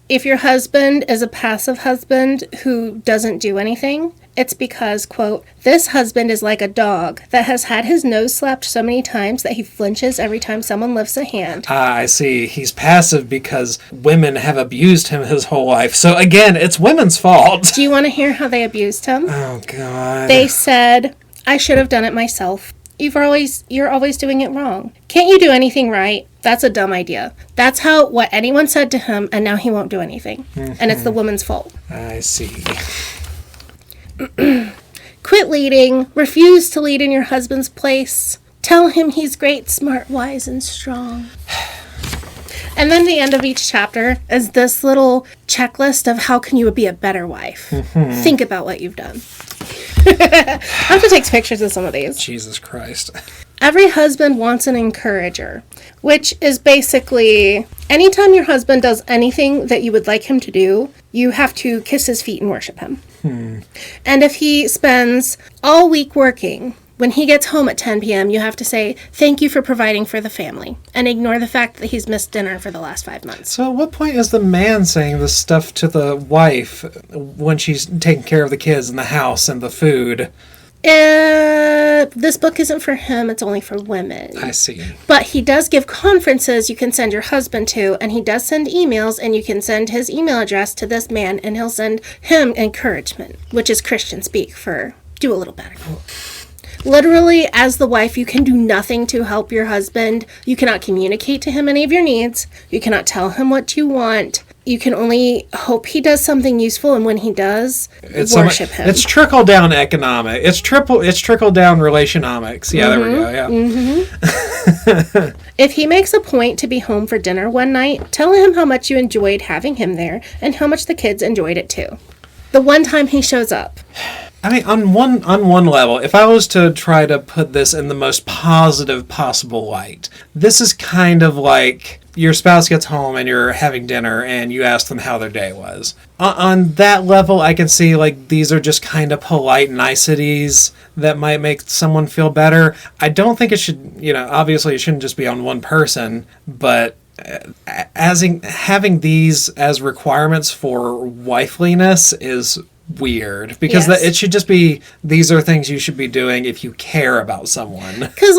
If your husband is a passive husband who doesn't do anything, it's because, quote, this husband is like a dog that has had his nose slapped so many times that he flinches every time someone lifts a hand. I see. He's passive because women have abused him his whole life. So again, it's women's fault. Do you want to hear how they abused him? Oh, God. They said, I should have done it myself. You're always doing it wrong. Can't you do anything right? That's a dumb idea. That's what anyone said to him, and now he won't do anything. And it's the woman's fault. I see. Quit leading. Refuse to lead in your husband's place. Tell him he's great, smart, wise, and strong. And then the end of each chapter is this little checklist of how can you be a better wife. Think about what you've done. I have to take pictures of some of these. Jesus Christ. Every husband wants an encourager, which is basically anytime your husband does anything that you would like him to do, you have to kiss his feet and worship him. And if he spends all week working, when he gets home at 10 p.m., you have to say, thank you for providing for the family, and ignore the fact that he's missed dinner for the last 5 months. So at what point is the man saying this stuff to the wife when she's taking care of the kids and the house and the food? This book isn't for him, it's only for women. I see. But he does give conferences you can send your husband to, and he does send emails, and you can send his email address to this man, and he'll send him encouragement, which is Christian speak for do a little better. Literally, as the wife, you can do nothing to help your husband. You cannot communicate to him any of your needs. You cannot tell him what you want. You can only hope he does something useful, and when he does, worship him. It's trickle-down economic. It's trickle-down relationomics. Yeah, there we go, yeah. If he makes a point to be home for dinner one night, tell him how much you enjoyed having him there, and how much the kids enjoyed it too. The one time he shows up. I mean, on one level, if I was to try to put this in the most positive possible light, this is kind of like your spouse gets home and you're having dinner and you ask them how their day was. On that level, I can see like these are just kind of polite niceties that might make someone feel better. I don't think it should, obviously it shouldn't just be on one person, but having these as requirements for wifeliness is weird, because Yes. it should just be, these are things you should be doing if you care about someone. Because,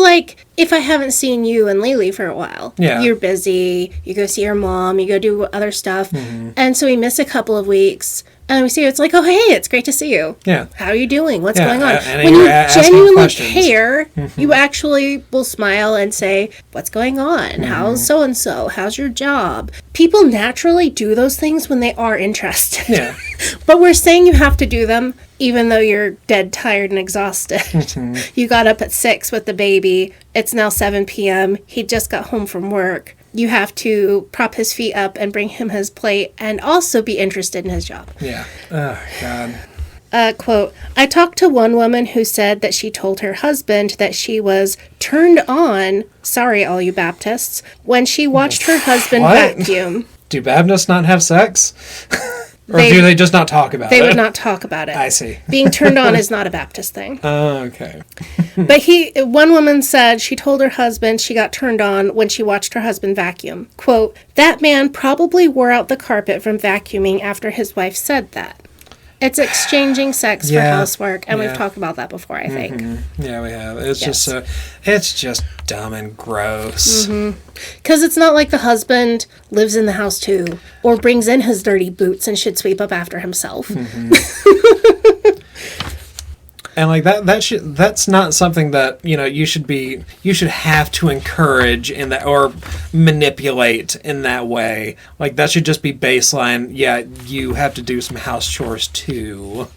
if I haven't seen you and Lily for a while, Yeah. you're busy, you go see your mom, you go do other stuff, and so we miss a couple of weeks, and we see you, it's like, oh, hey, it's great to see you. Yeah. How are you doing? What's Yeah, going on? and When you're you asking genuinely questions. care, you actually will smile and say, what's going on? How's so-and-so? How's your job? People naturally do those things when they are interested. Yeah. But we're saying you have to do them even though you're dead tired and exhausted. You got up at 6 with the baby. It's now 7 p.m. He just got home from work. You have to prop his feet up and bring him his plate and also be interested in his job. Yeah. Oh, God. Quote, I talked to one woman who said that she told her husband that she was turned on, sorry all you Baptists, when she watched her husband vacuum. Do Baptists not have sex? Or do they just not talk about it? They would not talk about it. I see. Being turned on is not a Baptist thing. Oh, okay. But one woman said she told her husband she got turned on when she watched her husband vacuum. Quote, that man probably wore out the carpet from vacuuming after his wife said that. It's exchanging sex for housework, and we've talked about that before, I think. Mm-hmm. Yeah, we have. It's just dumb and gross. Because it's not like the husband lives in the house too, or brings in his dirty boots and should sweep up after himself. And like that's not something that, you should have to encourage in that or manipulate in that way. Like that should just be baseline. Yeah, you have to do some house chores too.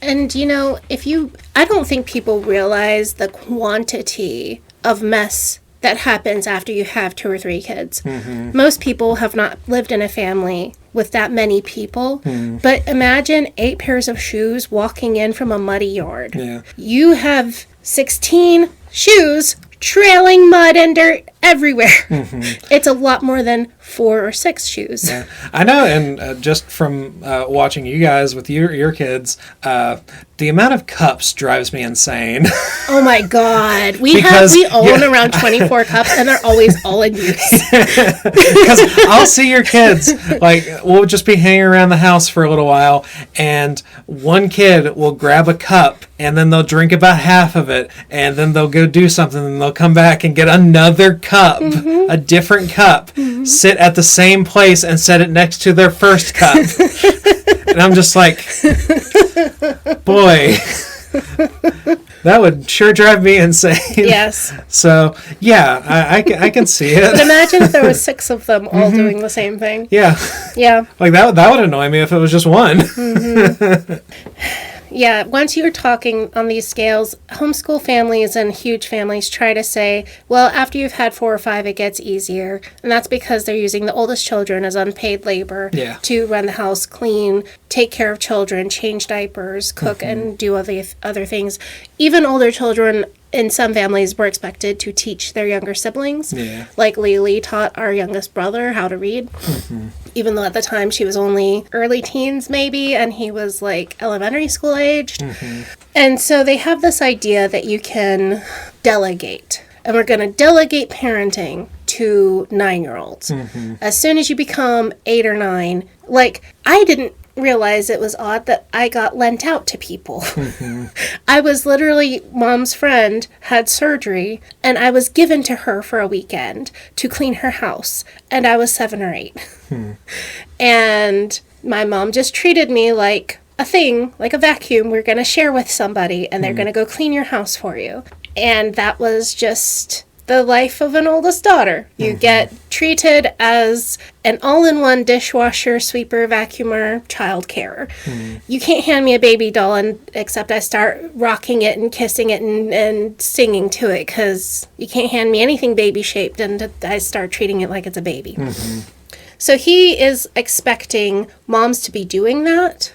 And I don't think people realize the quantity of mess that happens after you have 2 or 3 kids. Most people have not lived in a family with that many people, but imagine 8 pairs of shoes walking in from a muddy yard. Yeah. You have 16 shoes trailing mud and dirt everywhere. It's a lot more than 4 or 6 shoes. Yeah. I know, and just from watching you guys with your kids, the amount of cups drives me insane. Oh my God. We own around 24 cups, and they're always all in use. Because I'll see your kids, like, we'll just be hanging around the house for a little while, and one kid will grab a cup, and then they'll drink about half of it, and then they'll go do something, and they'll come back and get another cup, a different cup, sit at the same place and set it next to their first cup. And I'm just like, boy, that would sure drive me insane. Yes. So, yeah, I can see it. But imagine if there was 6 of them all doing the same thing. Yeah. Yeah. Like, that would annoy me if it was just one. Yeah, once you're talking on these scales, homeschool families and huge families try to say, well, after you've had 4 or 5, it gets easier. And that's because they're using the oldest children as unpaid labor to run the house, clean, take care of children, change diapers, cook, and do other things. Even older children in some families were expected to teach their younger siblings. Yeah. Like Lily taught our youngest brother how to read. Even though at the time she was only early teens maybe, and he was like elementary school aged. And so they have this idea that you can delegate. And we're going to delegate parenting to 9-year-olds. As soon as you become 8 or 9, like, I didn't realize it was odd that I got lent out to people. I was literally, Mom's friend had surgery, and I was given to her for a weekend to clean her house, and I was 7 or 8. And my mom just treated me like a thing, like a vacuum we're going to share with somebody, and they're going to go clean your house for you. And that was just the life of an oldest daughter. You get treated as an all-in-one dishwasher, sweeper, vacuumer, child carer. You can't hand me a baby doll except I start rocking it and kissing it and singing to it, because you can't hand me anything baby-shaped and I start treating it like it's a baby. So he is expecting moms to be doing that.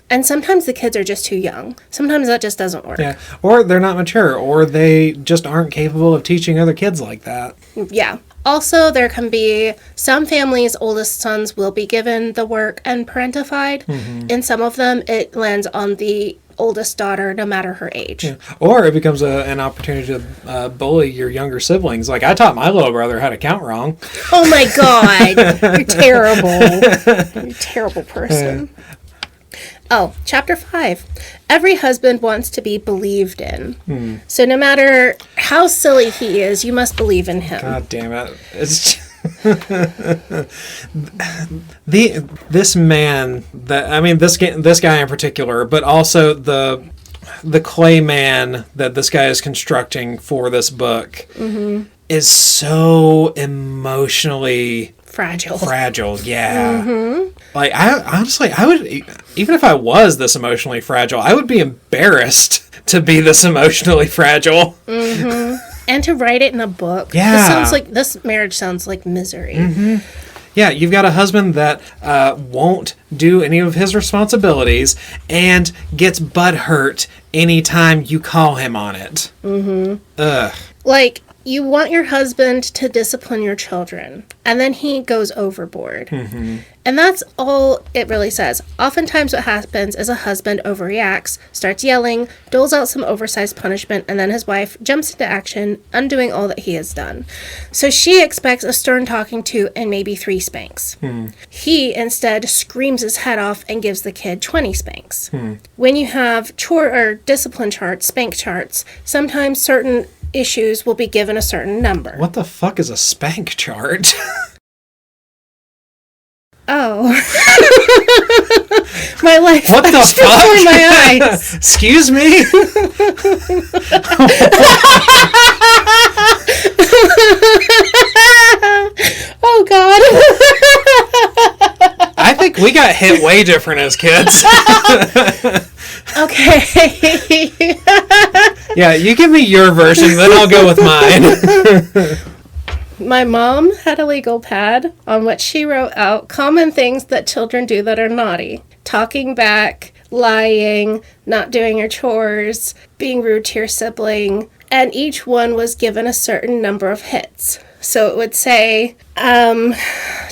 And sometimes the kids are just too young. Sometimes that just doesn't work. Yeah, or they're not mature, or they just aren't capable of teaching other kids like that. Yeah. Also, there can be some families' oldest sons will be given the work and parentified. In some of them, it lands on the oldest daughter, no matter her age. Yeah. Or it becomes an opportunity to bully your younger siblings. Like, I taught my little brother how to count wrong. Oh my God. You're terrible. You're a terrible person. Oh, chapter 5. Every husband wants to be believed in. So no matter how silly he is, you must believe in him. God damn it. It's this man, this guy in particular, but also the clay man that this guy is constructing for this book is so emotionally fragile. Fragile, yeah. Like, I would, even if I was this emotionally fragile, I would be embarrassed to be this emotionally fragile. And to write it in a book. Yeah. This marriage sounds like misery. Yeah, you've got a husband that won't do any of his responsibilities and gets butthurt anytime you call him on it. Ugh. Like, you want your husband to discipline your children, and then he goes overboard. And that's all it really says. Oftentimes what happens is a husband overreacts, starts yelling, doles out some oversized punishment, and then his wife jumps into action, undoing all that he has done. So she expects a stern talking to and maybe 3 spanks. He instead screams his head off and gives the kid 20 spanks. When you have chore or discipline charts, spank charts, sometimes certain issues will be given a certain number. What the fuck is a spank chart? Oh. My life What the flashed fuck? before my eyes. Excuse me? Oh, God. I think we got hit way different as kids. Okay. Yeah, you give me your version, then I'll go with mine. My mom had a legal pad on which she wrote out common things that children do that are naughty. Talking back, lying, not doing your chores, being rude to your sibling, and each one was given a certain number of hits. So it would say,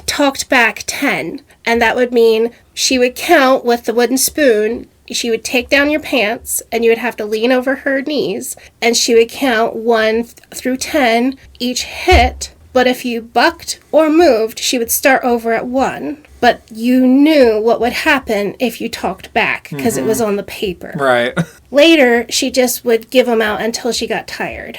talked back 10, and that would mean she would count with the wooden spoon. She would take down your pants, and you would have to lean over her knees, and she would count 1 through 10 each hit. But if you bucked or moved, she would start over at 1. But you knew what would happen if you talked back, because it was on the paper. Right. Later, she just would give them out until she got tired.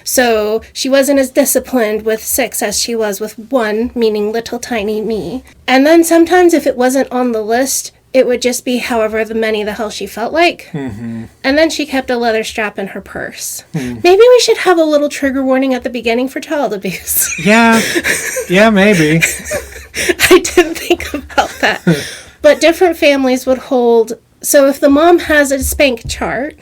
So she wasn't as disciplined with 6 as she was with 1, meaning little tiny me. And then sometimes if it wasn't on the list, it would just be however many the hell she felt like. And then she kept a leather strap in her purse. Maybe we should have a little trigger warning at the beginning for child abuse. Yeah, maybe. I didn't think about that. But different families would hold... So if the mom has a spank chart,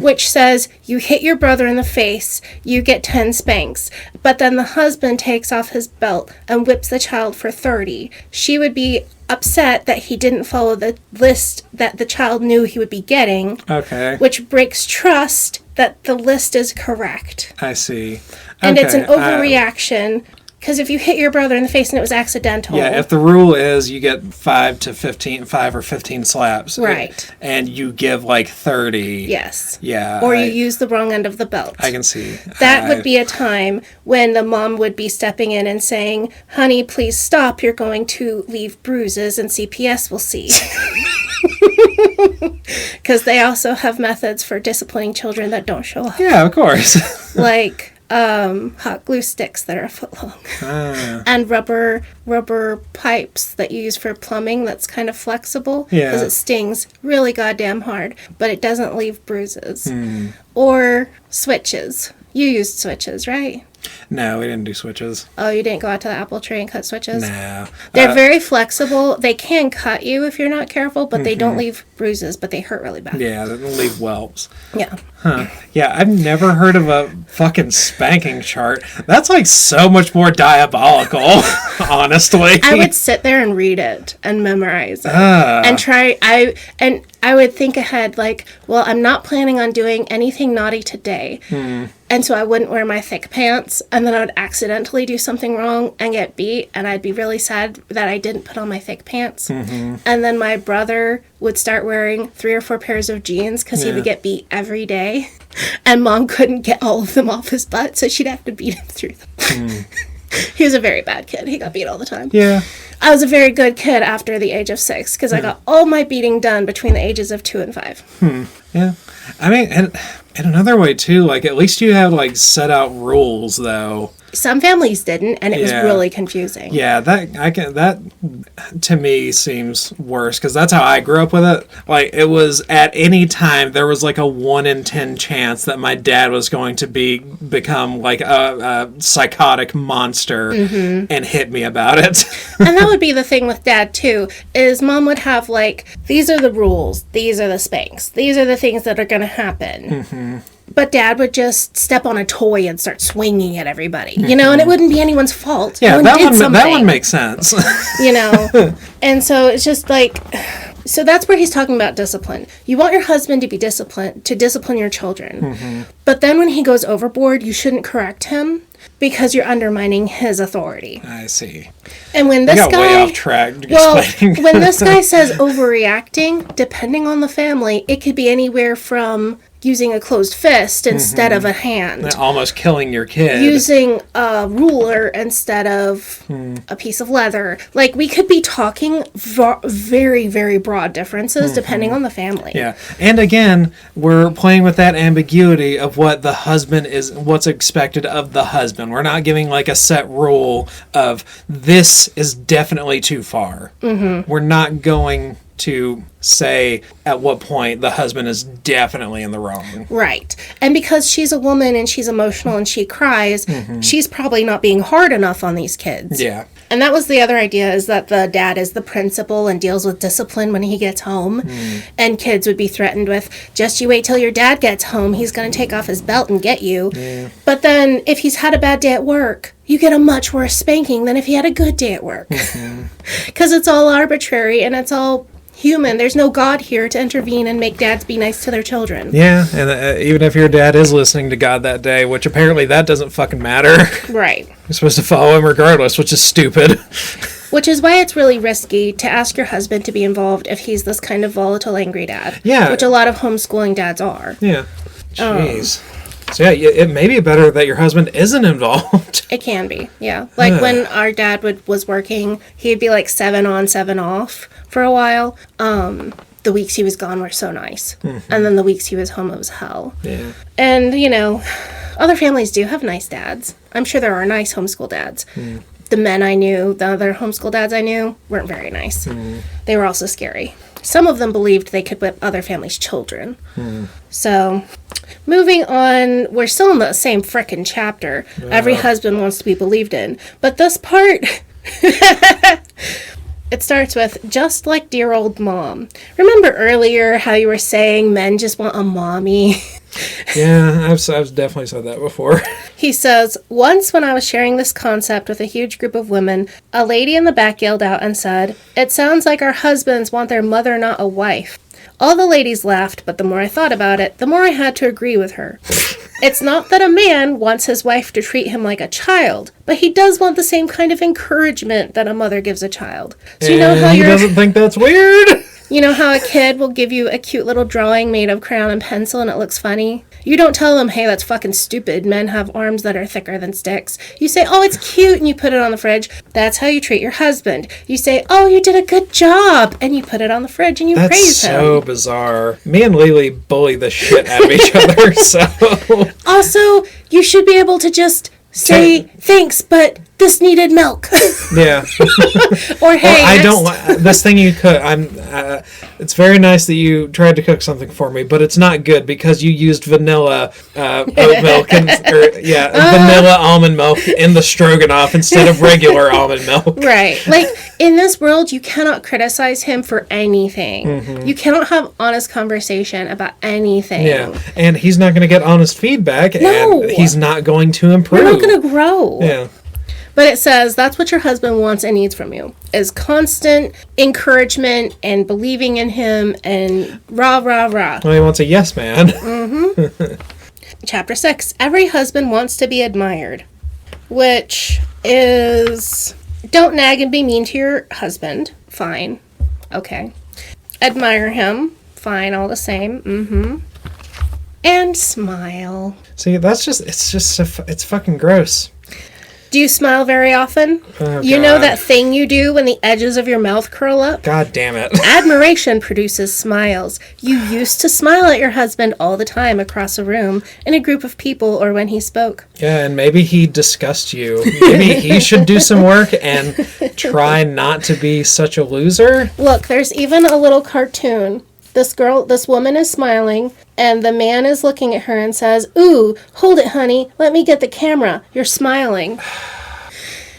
which says you hit your brother in the face, you get 10 spanks, but then the husband takes off his belt and whips the child for 30, she would be upset that he didn't follow the list that the child knew he would be getting, which breaks trust that the list is correct. I see. And it's an overreaction. Because if you hit your brother in the face and it was accidental... Yeah, if the rule is you get 5 or 15 slaps... Right. And you give, 30... Yes. Yeah. Or you use the wrong end of the belt. I can see. That would be a time when the mom would be stepping in and saying, honey, please stop, you're going to leave bruises and CPS will see. Because they also have methods for disciplining children that don't show up. Yeah, of course. Like... hot glue sticks that are a foot long. And rubber pipes that you use for plumbing that's kind of flexible because it stings really goddamn hard, but it doesn't leave bruises. Or switches. You used switches, right? No, we didn't do switches. Oh, you didn't go out to the apple tree and cut switches? No. They're very flexible. They can cut you if you're not careful, but they don't leave bruises, but they hurt really bad. Yeah, they don't leave whelps. Yeah. Huh. Yeah, I've never heard of a fucking spanking chart. That's so much more diabolical, honestly. I would sit there and read it and memorize it and try. I would think ahead, well, I'm not planning on doing anything naughty today. And so I wouldn't wear my thick pants, and then I would accidentally do something wrong and get beat, and I'd be really sad that I didn't put on my thick pants. And then my brother would start wearing 3 or 4 pairs of jeans because he would get beat every day, and Mom couldn't get all of them off his butt, so she'd have to beat him through them. He was a very bad kid. He got beat all the time. Yeah. I was a very good kid after the age of 6 because I got all my beating done between the ages of 2 and 5. Yeah. I mean, and another way too, at least you have set out rules though. Some families didn't, and it was really confusing. Yeah, that to me seems worse, because that's how I grew up with it. Like, it was at any time there was like a 1 in 10 chance that my dad was going to become like a psychotic monster and hit me about it. And that would be the thing with Dad too, is Mom would have like, these are the rules, these are the spanks, these are the things that are going to happen. But Dad would just step on a toy and start swinging at everybody, you know, and it wouldn't be anyone's fault. Yeah, that one makes sense. You know, and so it's just like, so that's where he's talking about discipline. You want your husband to be disciplined, to discipline your children. But then when he goes overboard, you shouldn't correct him, because you're undermining his authority. I see. And when this guy, way off track when this guy says overreacting, depending on the family, it could be anywhere from using a closed fist instead of a hand. Almost killing your kid. Using a ruler instead of a piece of leather. Like, we could be talking very, very broad differences depending on the family. Yeah. And again, we're playing with that ambiguity of what the husband is, what's expected of the husband. We're not giving like a set rule of this is definitely too far. We're not going to say at what point the husband is definitely in the wrong. Right. And because she's a woman and she's emotional and she cries, she's probably not being hard enough on these kids. Yeah. And that was the other idea, is that the dad is the principal and deals with discipline when he gets home. And kids would be threatened with, just you wait till your dad gets home, he's going to take off his belt and get you. Yeah. But then if he's had a bad day at work, you get a much worse spanking than if he had a good day at work. Because it's all arbitrary and it's all human. There's no God here to intervene and make dads be nice to their children. Yeah, and even if your dad is listening to God that day, which apparently that doesn't fucking matter. Right. You're supposed to follow him regardless, which is stupid. Which is why it's really risky to ask your husband to be involved if he's this kind of volatile, angry dad. Yeah. Which a lot of homeschooling dads are. Yeah. Jeez. So yeah, it may be better that your husband isn't involved. It can be, yeah. Like when our dad was working, he'd be like 7 on, 7 off for a while. The weeks he was gone were so nice. And then the weeks he was home, it was hell. Yeah. And, you know, other families do have nice dads. I'm sure there are nice homeschool dads. The men I knew, the other homeschool dads I knew, weren't very nice. They were also scary. Some of them believed they could whip other families' children. So, moving on, we're still in the same frickin' chapter. Every husband wants to be believed in. But this part, it starts with, just like dear old mom. Remember earlier how you were saying men just want a mommy? Yeah, I've definitely said that before. He says, once when I was sharing this concept with a huge group of women, a lady in the back yelled out and said, it sounds like our husbands want their mother, not a wife. All the ladies laughed, but the more I thought about it, the more I had to agree with her. It's not that a man wants his wife to treat him like a child, but he does want the same kind of encouragement that a mother gives a child. So you know how he doesn't think that's weird? You know how a kid will give you a cute little drawing made of crayon and pencil and it looks funny? You don't tell them, hey, that's fucking stupid. Men have arms that are thicker than sticks. You say, oh, it's cute, and you put it on the fridge. That's how you treat your husband. You say, oh, you did a good job, and you put it on the fridge and you praise him. That's so bizarre. Me and Lily bully the shit out of each other, so... Also, you should be able to just say, thanks, but this needed milk. Yeah. Or, hey, I don't like this thing you cook. It's very nice that you tried to cook something for me, but it's not good because you used vanilla oat milk vanilla almond milk in the stroganoff instead of regular almond milk. Right. Like, in this world, you cannot criticize him for anything. You cannot have honest conversation about anything. Yeah. And he's not going to get honest feedback, and he's not going to improve. We're not going to grow. Yeah. But it says that's what your husband wants and needs from you, is constant encouragement and believing in him and rah, rah, rah. Well, he wants a yes man. Chapter 6, every husband wants to be admired, which is, don't nag and be mean to your husband. Fine. Okay. Admire him. Fine, all the same. And smile. See, it's fucking gross. Do you smile very often? Oh, you know that thing you do when the edges of your mouth curl up? God damn it. Admiration produces smiles. You used to smile at your husband all the time across a room, in a group of people, or when he spoke. Yeah, and maybe he discussed you. Maybe he should do some work and try not to be such a loser. Look, there's even a little cartoon. This woman is smiling, and the man is looking at her and says, "Ooh, hold it, honey. Let me get the camera. You're smiling."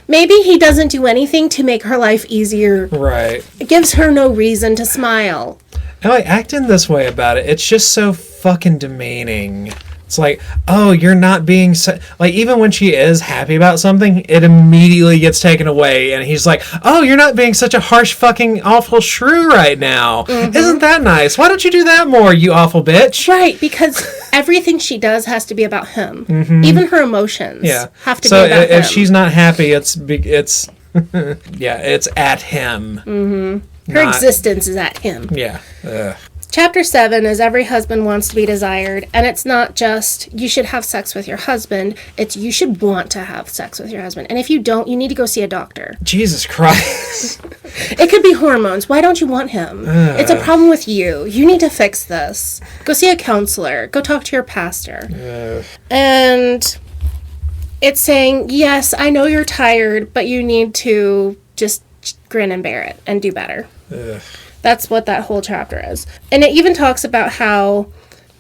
Maybe he doesn't do anything to make her life easier. Right. It gives her no reason to smile. And like acting this way about it, it's just so fucking demeaning. It's like, oh, you're not being like, even when she is happy about something, it immediately gets taken away, and he's like, oh, you're not being such a harsh fucking awful shrew right now. Isn't that nice? Why don't you do that more, you awful bitch? Right, because everything she does has to be about him. Even her emotions have to be about him. So if she's not happy, it's yeah, it's at him. Her existence is at him. Yeah. Ugh. Chapter 7 is every husband wants to be desired, and it's not just you should have sex with your husband, it's you should want to have sex with your husband. And if you don't, you need to go see a doctor. Jesus Christ. It could be hormones. Why don't you want him? It's a problem with you. You need to fix this. Go see a counselor. Go talk to your pastor. And it's saying, yes, I know you're tired, but you need to just grin and bear it and do better. That's what that whole chapter is. And it even talks about how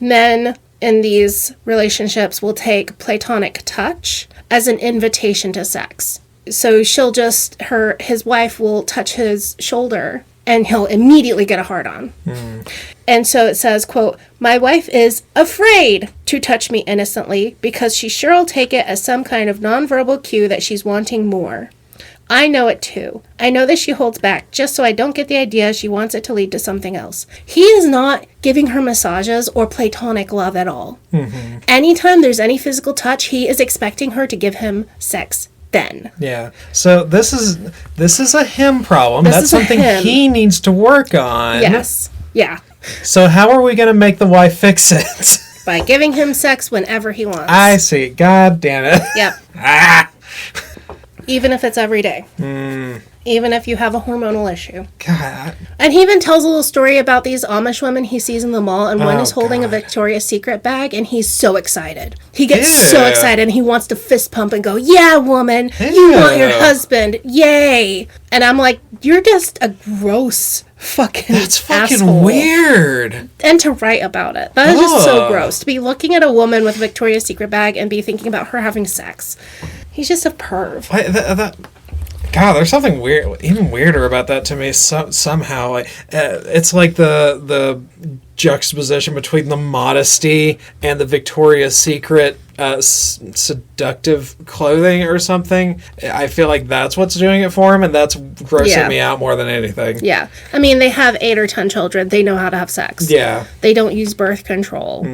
men in these relationships will take platonic touch as an invitation to sex. So his wife will touch his shoulder and he'll immediately get a hard-on. And so it says, quote, "My wife is afraid to touch me innocently because she's sure I'll take it as some kind of nonverbal cue that she's wanting more. I know it too. I know that she holds back just so I don't get the idea she wants it to lead to something else." He is not giving her massages or platonic love at all. Anytime there's any physical touch, he is expecting her to give him sex then. Yeah. So this is a him problem. That's something him. he needs to work on. Yes. Yeah. So how are we going to make the wife fix it? By giving him sex whenever he wants. I see. God damn it. Yep. Even if it's every day. Even if you have a hormonal issue. God. And he even tells a little story about these Amish women he sees in the mall, and one is holding a Victoria's Secret bag, and he's so excited. He gets so excited, and he wants to fist pump and go, "Yeah, woman, you want your husband, yay!" And I'm like, you're just a gross fucking That's fucking asshole. weird. And to write about it. That is just so gross. To be looking at a woman with a Victoria's Secret bag and be thinking about her having sex. He's just a perv. God, there's something weird, even weirder about that to me. Somehow, it's like the juxtaposition between the modesty and the Victoria's Secret seductive clothing or something. I feel like that's what's doing it for him, and that's grossing me out more than anything. Yeah. I mean, they have 8 or 10 children. They know how to have sex. Yeah. They don't use birth control.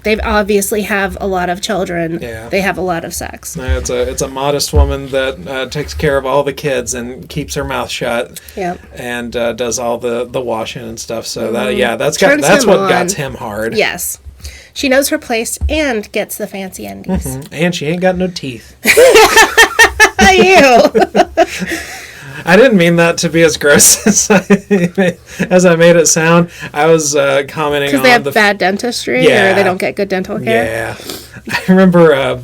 They obviously have a lot of children. Yeah. They have a lot of sex. It's a modest woman that takes care of all the kids and keeps her mouth shut. Yep. And does all the washing and stuff. So that's what got him hard. Yes. She knows her place and gets the fancy undies. And she ain't got no teeth. Ew. I didn't mean that to be as gross as I made it sound. I was commenting on because they have bad dentistry or they don't get good dental care. Yeah. I remember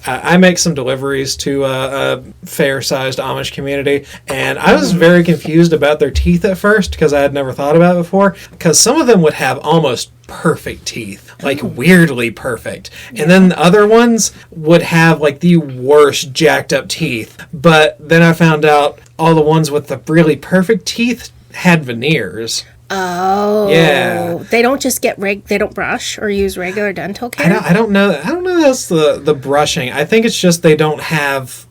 I make some deliveries to a fair-sized Amish community, and I was very confused about their teeth at first because I had never thought about it before, because some of them would have almost perfect teeth, like weirdly perfect, and then the other ones would have like the worst jacked up teeth. But then I found out all the ones with the really perfect teeth had veneers. Oh, yeah. They don't just they don't brush or use regular dental care. I don't know. That's the brushing. I think it's just they don't have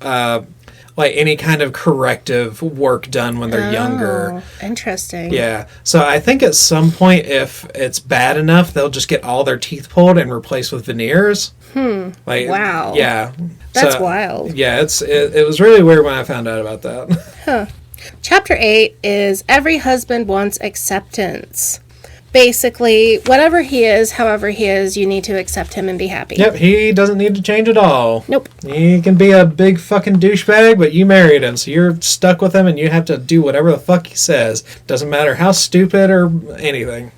like any kind of corrective work done when they're younger. Interesting. Yeah. So I think at some point, if it's bad enough, they'll just get all their teeth pulled and replaced with veneers. Like, wow. Yeah. That's wild. Yeah. It was really weird when I found out about that. Chapter 8 is Every Husband Wants Acceptance. Basically, whatever he is, however he is, you need to accept him and be happy. Yep, he doesn't need to change at all. Nope. He can be a big fucking douchebag, but you married him, so you're stuck with him and you have to do whatever the fuck he says. Doesn't matter how stupid or anything.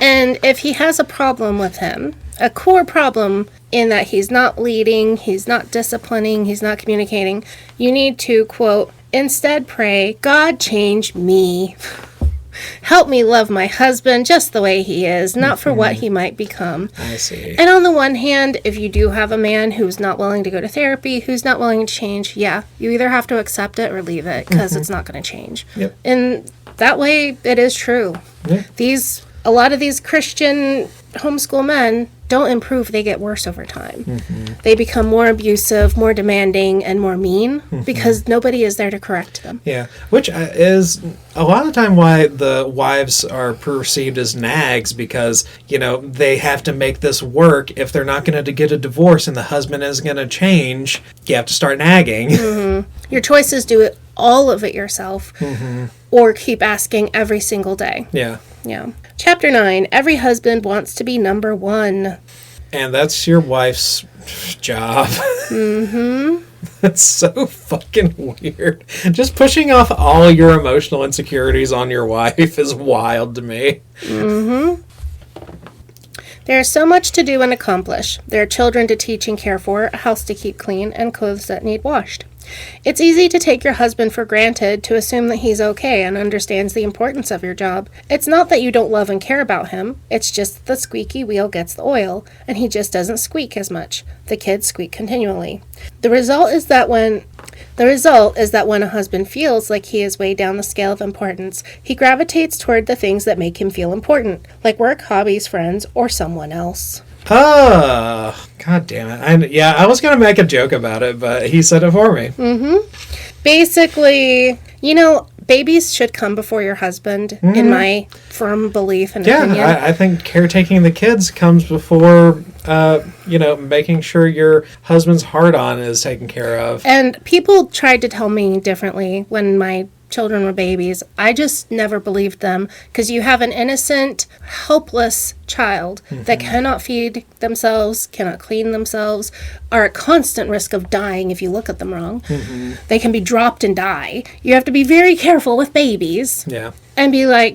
And if he has a problem with him, a core problem in that he's not leading, he's not disciplining, he's not communicating, you need to, quote, instead pray, God change me. Help me love my husband just the way he is, not for what he might become. I see. And on the one hand, if you do have a man who's not willing to go to therapy, who's not willing to change, yeah, you either have to accept it or leave it, because it's not going to change. Yep. And that way, it is true. Yeah. A lot of these Christian homeschool men don't improve, they get worse over time. They become more abusive, more demanding, and more mean because nobody is there to correct them. Yeah, which is a lot of the time why the wives are perceived as nags, because, you know, they have to make this work. If they're not going to get a divorce and the husband is going to change, you have to start nagging. Your choice is do it, all of it yourself, or keep asking every single day. Yeah. Yeah. Chapter 9, every husband wants to be number one. And that's your wife's job. That's so fucking weird. Just pushing off all your emotional insecurities on your wife is wild to me. There is so much to do and accomplish. There are children to teach and care for, a house to keep clean, and clothes that need washed. It's easy to take your husband for granted, to assume that he's okay and understands the importance of your job. It's not that you don't love and care about him. It's just that the squeaky wheel gets the oil, and he just doesn't squeak as much. The kids squeak continually. The result is that when a husband feels like he is way down the scale of importance, he gravitates toward the things that make him feel important, like work, hobbies, friends, or someone else. Oh, God damn it. I was going to make a joke about it, but he said it for me. Basically, you know, babies should come before your husband, in my firm belief and opinion. Yeah, I think caretaking the kids comes before, making sure your husband's hard-on is taken care of. And people tried to tell me differently when my children were babies. I just never believed them, because you have an innocent, helpless child that cannot feed themselves, cannot clean themselves, are at constant risk of dying if you look at them wrong. They can be dropped and die. You have to be very careful with babies. Yeah. And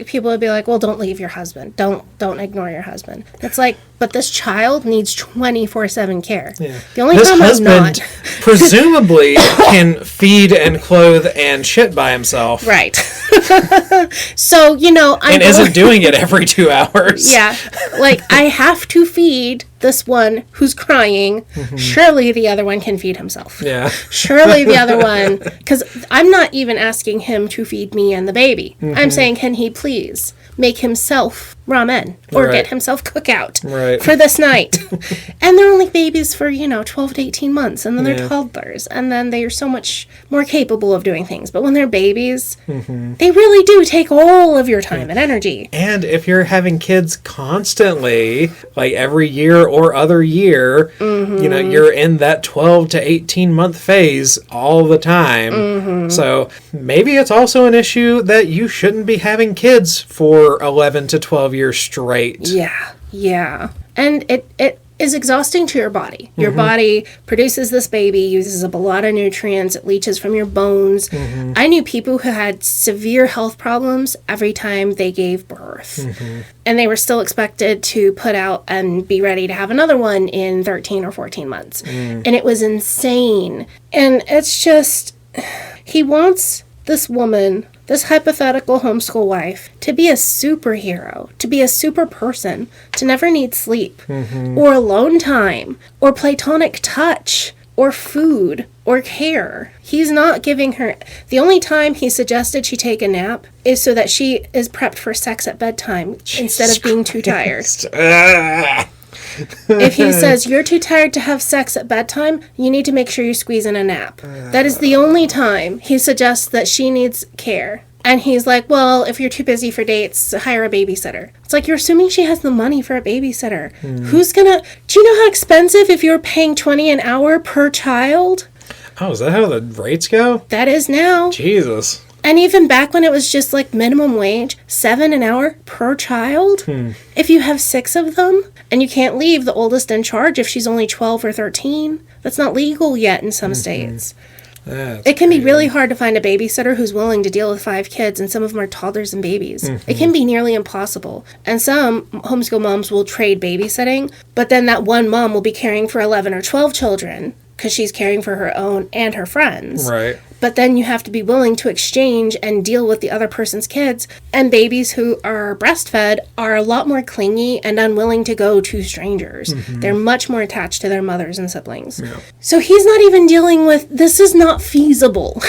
people would be like, well, don't leave your husband. Don't ignore your husband. It's like, but this child needs 24/7 care. Yeah. The only this time husband I'm not presumably can feed and clothe and shit by himself. Right. So, and isn't doing it every 2 hours. Yeah. Like, I have to feed this one who's crying. Surely the other one can feed himself. Yeah. Surely the other one, because I'm not even asking him to feed me and the baby. I'm saying, can he please make himself ramen or get himself cookout for this night? And they're only babies for, 12 to 18 months, and then they're toddlers, and then they are so much more capable of doing things. But when they're babies, they really do take all of your time and energy. And if you're having kids constantly, like every year or other year, you're in that 12 to 18 month phase all the time. So maybe it's also an issue that you shouldn't be having kids for 11 to 12 years straight. Yeah. And it is exhausting to your body. Your body produces this baby, uses up a lot of nutrients, it leaches from your bones. I knew people who had severe health problems every time they gave birth. And they were still expected to put out and be ready to have another one in 13 or 14 months. And it was insane. And it's just, he wants this woman, this hypothetical homeschool wife, to be a superhero, to be a super person, to never need sleep, or alone time, or platonic touch, or food, or care. He's not giving her... The only time he suggested she take a nap is so that she is prepped for sex at bedtime instead of being too tired. If he says, you're too tired to have sex at bedtime, you need to make sure you squeeze in a nap. That is the only time he suggests that she needs care. And he's like, well, if you're too busy for dates, hire a babysitter. It's like, you're assuming she has the money for a babysitter. Who's gonna... Do you know how expensive if you're paying $20 an hour per child? Oh, is that how the rates go? That is now. Jesus. And even back when it was just like minimum wage, $7 an hour per child, if you have 6 of them, and you can't leave the oldest in charge if she's only 12 or 13, that's not legal yet in some states. That's it can be crazy. really hard to find a babysitter who's willing to deal with 5 kids, and some of them are toddlers and babies. It can be nearly impossible. And some homeschool moms will trade babysitting, but then that one mom will be caring for 11 or 12 children because she's caring for her own and her friends. Right. But then you have to be willing to exchange and deal with the other person's kids. And babies who are breastfed are a lot more clingy and unwilling to go to strangers. They're much more attached to their mothers and siblings. Yeah. So he's not even dealing with, this is not feasible.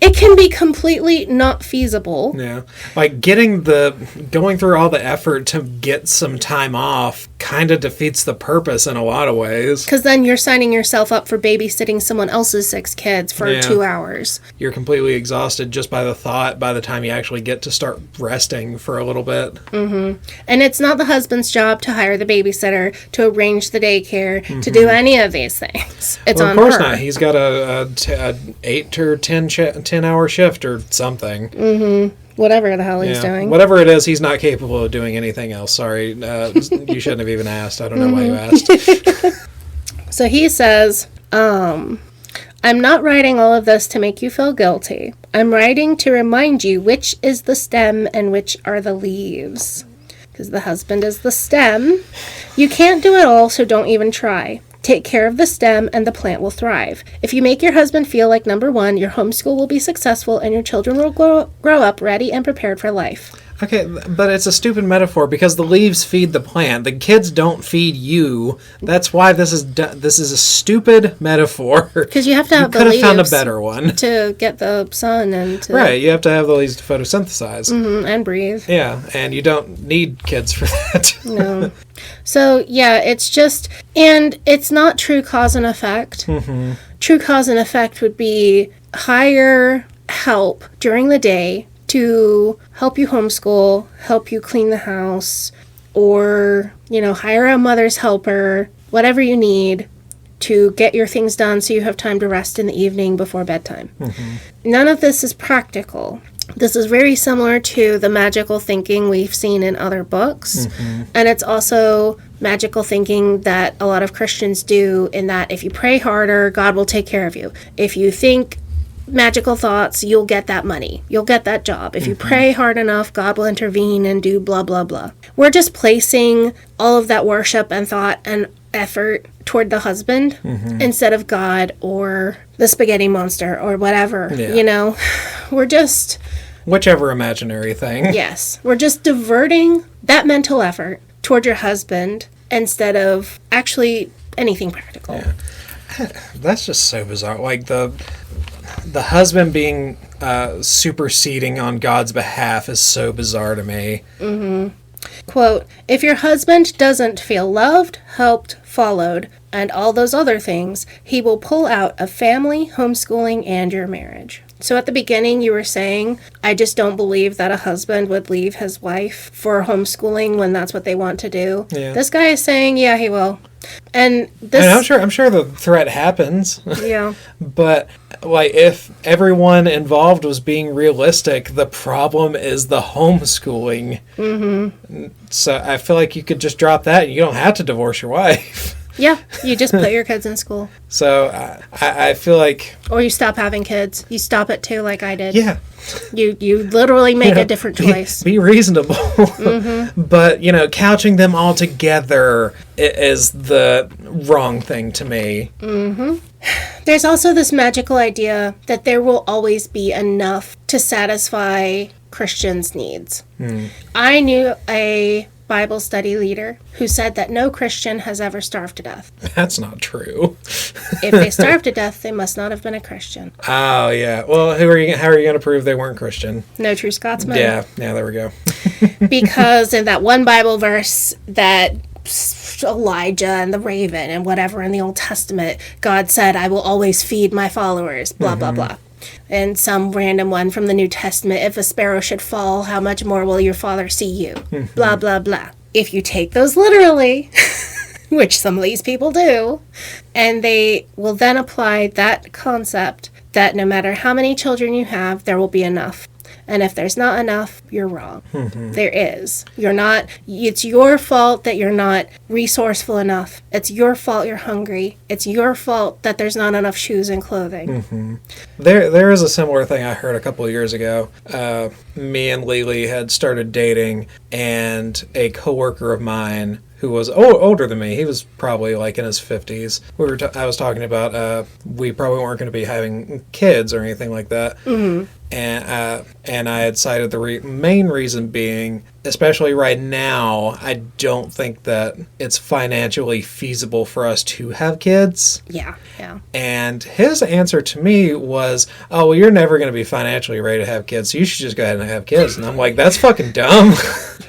It can be completely not feasible. Yeah. Like going through all the effort to get some time off kind of defeats the purpose in a lot of ways. Because then you're signing yourself up for babysitting someone else's 6 kids for 2 hours. You're completely exhausted just by the thought by the time you actually get to start resting for a little bit. And it's not the husband's job to hire the babysitter, to arrange the daycare, to do any of these things. It's on her. Of course not. He's got a 8 or 10 hour shift or something. Whatever the hell he's doing. Whatever it is, he's not capable of doing anything else. Sorry. You shouldn't have even asked. I don't know why you asked. So he says, I'm not writing all of this to make you feel guilty. I'm writing to remind you which is the stem and which are the leaves. Because the husband is the stem. You can't do it all, so don't even try. Take care of the stem and the plant will thrive. If you make your husband feel like number 1, your homeschool will be successful and your children will grow up ready and prepared for life. Okay, but it's a stupid metaphor because the leaves feed the plant. The kids don't feed you. That's why this is a stupid metaphor. Because you have to have the could have leaves found a better one. to get the sun and to... Right, you have to have the leaves to photosynthesize. and breathe. Yeah, and you don't need kids for that. No. So, yeah, it's just... And it's not true cause and effect. True cause and effect would be hire help during the day to help you homeschool, help you clean the house, or, hire a mother's helper, whatever you need to get your things done so you have time to rest in the evening before bedtime. None of this is practical. This is very similar to the magical thinking we've seen in other books. And it's also magical thinking that a lot of Christians do, in that if you pray harder, God will take care of you. If you think magical thoughts, you'll get that money. You'll get that job. If you pray hard enough, God will intervene and do blah, blah, blah. We're just placing all of that worship and thought and effort toward the husband instead of God or the spaghetti monster or whatever, We're just... Whichever imaginary thing. Yes. We're just diverting that mental effort toward your husband instead of actually anything practical. Yeah. That's just so bizarre. Like the husband being superseding on God's behalf is so bizarre to me. Quote, if your husband doesn't feel loved, helped, followed, and all those other things, he will pull out of family, homeschooling, and your marriage. So at the beginning you were saying, I just don't believe that a husband would leave his wife for homeschooling when that's what they want to do. Yeah. This guy is saying, yeah, he will. And this... And I'm sure the threat happens. Yeah. But if everyone involved was being realistic, the problem is the homeschooling. So I feel like you could just drop that and you don't have to divorce your wife. Yeah, you just put your kids in school. So I feel like... Or you stop having kids. You stop at 2 like I did. Yeah. You literally make a different choice. Be reasonable. But, couching them all together is the wrong thing to me. There's also this magical idea that there will always be enough to satisfy Christians' needs. I knew a Bible study leader who said that no Christian has ever starved to death. That's not true. If they starved to death, they must not have been a Christian. Oh, yeah. Well, how are you going to prove they weren't Christian? No true Scotsman. Yeah, there we go. Because in that one Bible verse that Elijah and the raven and whatever in the Old Testament, God said, I will always feed my followers, blah, blah, blah. And some random one from the New Testament, if a sparrow should fall, how much more will your Father see you? Blah, blah, blah. If you take those literally, which some of these people do, and they will then apply that concept that no matter how many children you have, there will be enough. And if there's not enough, you're wrong. There is. You're not, it's your fault that you're not resourceful enough. It's your fault you're hungry. It's your fault that there's not enough shoes and clothing. There is a similar thing I heard a couple of years ago. Me and Lily had started dating, and a coworker of mine who was older than me, he was probably like in his 50s. I was talking about we probably weren't going to be having kids or anything like that. And I had cited the main reason being, especially right now, I don't think that it's financially feasible for us to have kids. Yeah. And his answer to me was, oh, well, you're never going to be financially ready to have kids, so you should just go ahead and have kids. And I'm like, that's fucking dumb.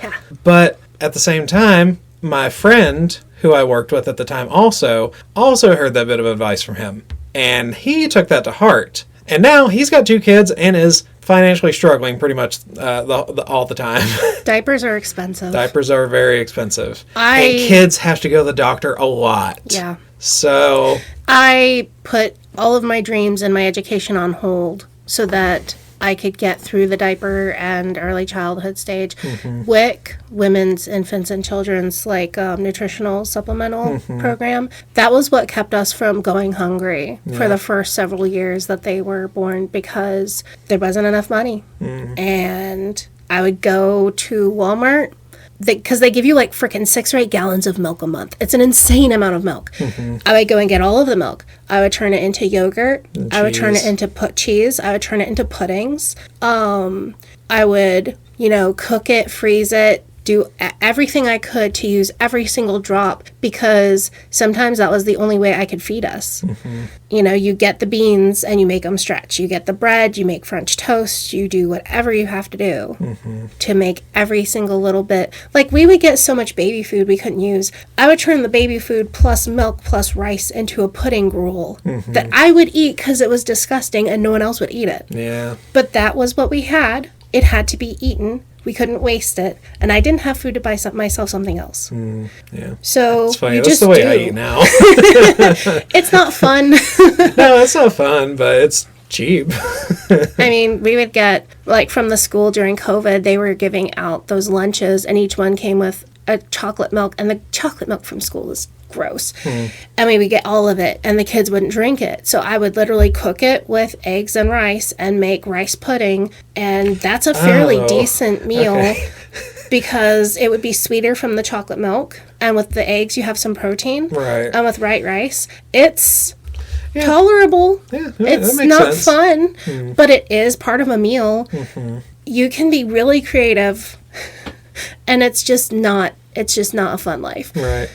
Yeah. But at the same time, my friend, who I worked with at the time, also heard that bit of advice from him. And he took that to heart. And now he's got 2 kids and is financially struggling pretty much all the time. Diapers are expensive. Diapers are very expensive. And kids have to go to the doctor a lot. Yeah. So I put all of my dreams and my education on hold so that I could get through the diaper and early childhood stage. WIC, Women's, Infants, and Children's, nutritional supplemental program, that was what kept us from going hungry for the first several years that they were born, because there wasn't enough money. And I would go to Walmart, because they give you freaking 6 or 8 gallons of milk a month. It's an insane amount of milk. I would go and get all of the milk. I would turn it into yogurt. I would turn it into cheese. I would turn it into puddings. I would, cook it, freeze it, do everything I could to use every single drop, because sometimes that was the only way I could feed us. You get the beans and you make them stretch. You get the bread, you make French toast, you do whatever you have to do to make every single little bit. We would get so much baby food we couldn't use. I would turn the baby food plus milk plus rice into a pudding gruel that I would eat because it was disgusting and no one else would eat it. Yeah. But that was what we had. It had to be eaten. We couldn't waste it, and I didn't have food to buy myself something else. Yeah. So it's funny. You That's just the way do. I eat now. It's not fun. No, it's not fun, but it's cheap. I mean, we would get, from the school during COVID, they were giving out those lunches, and each one came with a chocolate milk, and the chocolate milk from school is gross. And we would get all of it, and the kids wouldn't drink it. So I would literally cook it with eggs and rice and make rice pudding, and that's a fairly decent meal because it would be sweeter from the chocolate milk, and with the eggs you have some protein. Right. And with white rice, it's tolerable. Yeah, it's that makes not sense. fun, but it is part of a meal. You can be really creative, and it's just not a fun life. Right.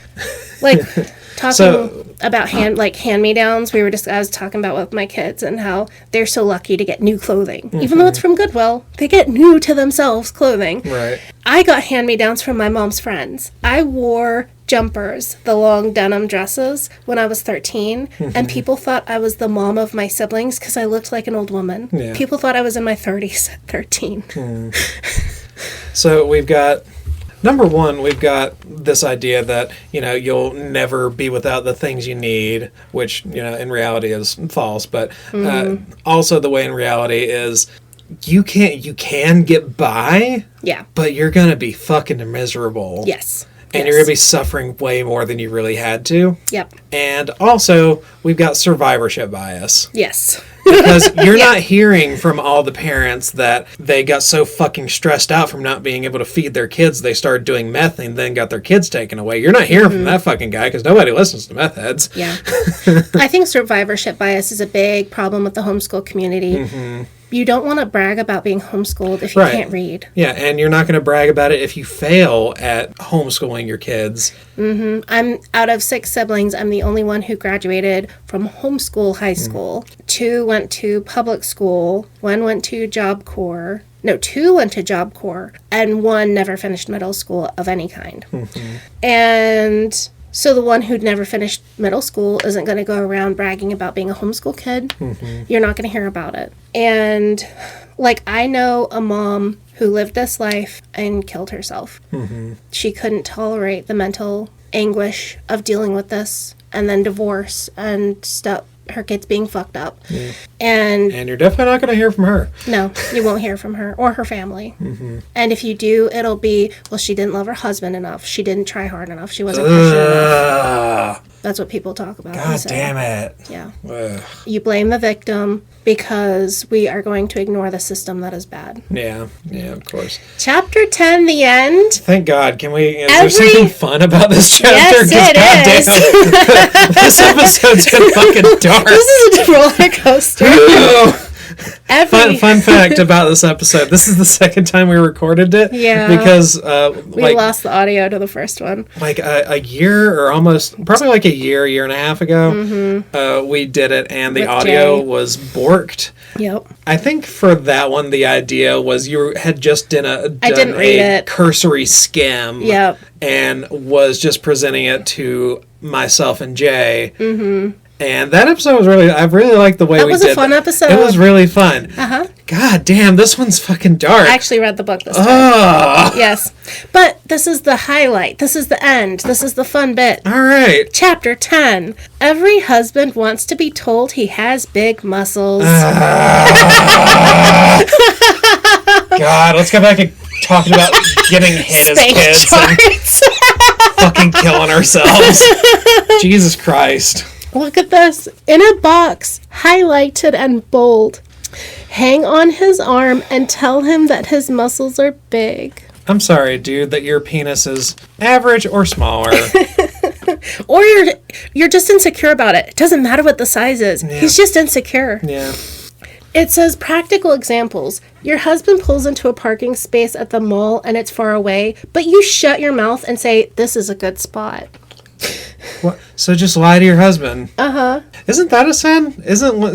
Talking about hand-me-downs, I was talking about with my kids and how they're so lucky to get new clothing. Even though it's from Goodwill, they get new to themselves clothing. Right. I got hand-me-downs from my mom's friends. I wore jumpers, the long denim dresses, when I was 13, and people thought I was the mom of my siblings because I looked like an old woman. Yeah. People thought I was in my 30s at 13. So we've got... Number one, we've got this idea that, you'll never be without the things you need, which, in reality is false. But also the way in reality is you can get by, but you're going to be fucking miserable. Yes. And you're going to be suffering way more than you really had to. Yep. And also, we've got survivorship bias. Yes. Because you're not hearing from all the parents that they got so fucking stressed out from not being able to feed their kids, they started doing meth and then got their kids taken away. You're not hearing from that fucking guy because nobody listens to meth heads. Yeah. I think survivorship bias is a big problem with the homeschool community. You don't want to brag about being homeschooled if you can't read. Yeah, and you're not going to brag about it if you fail at homeschooling your kids. I'm out of 6 siblings. I'm the only one who graduated from homeschool high school. 2 went to public school. 1 went to Job Corps. No, 2 went to Job Corps. And 1 never finished middle school of any kind. And so the one who'd never finished middle school isn't going to go around bragging about being a homeschool kid. You're not going to hear about it. And, I know a mom who lived this life and killed herself. She couldn't tolerate the mental anguish of dealing with this, and then divorce and stuff. her kids being fucked up. Yeah. And you're definitely not going to hear from her. No, you won't hear from her or her family. And if you do, it'll be, well, she didn't love her husband enough. She didn't try hard enough. She wasn't Christian enough. That's what people talk about. God damn it. Yeah. Ugh. You blame the victim because we are going to ignore the system that is bad. Yeah, of course. Chapter 10, the end. Thank God. Is there something fun about this chapter? Yes, it is. This episode's been fucking dark. This is a roller coaster. Fun fact about this episode. This is the second time we recorded it. Yeah. Because we lost the audio to the first one. Like a year or probably like a year and a half ago, we did it and the With audio Jay. was borked. Yep. I think for that one, the idea was you had just done a cursory skim. Yep. And was just presenting it to myself and Jay. Mm-hmm. And that episode was I really liked the way we did it. That was a fun episode. It was really fun. Uh-huh. God damn, this one's fucking dark. I actually read the book this time. Oh. Yes. But this is the highlight. This is the end. This is the fun bit. All right. Chapter 10. Every husband wants to be told he has big muscles. God, let's go back and talking about getting hit Spank as kids charts. and fucking killing ourselves. Jesus Christ. Look at this. In a box, highlighted and bold. Hang on his arm and tell him that his muscles are big. I'm sorry, dude, that your penis is average or smaller. Or you're just insecure about it. It doesn't matter what the size is. Yeah. He's just insecure. Yeah. It says practical examples. Your husband pulls into a parking space at the mall and it's far away, but you shut your mouth and say, this is a good spot. What? So just lie to your husband. Uh-huh. Isn't that a sin?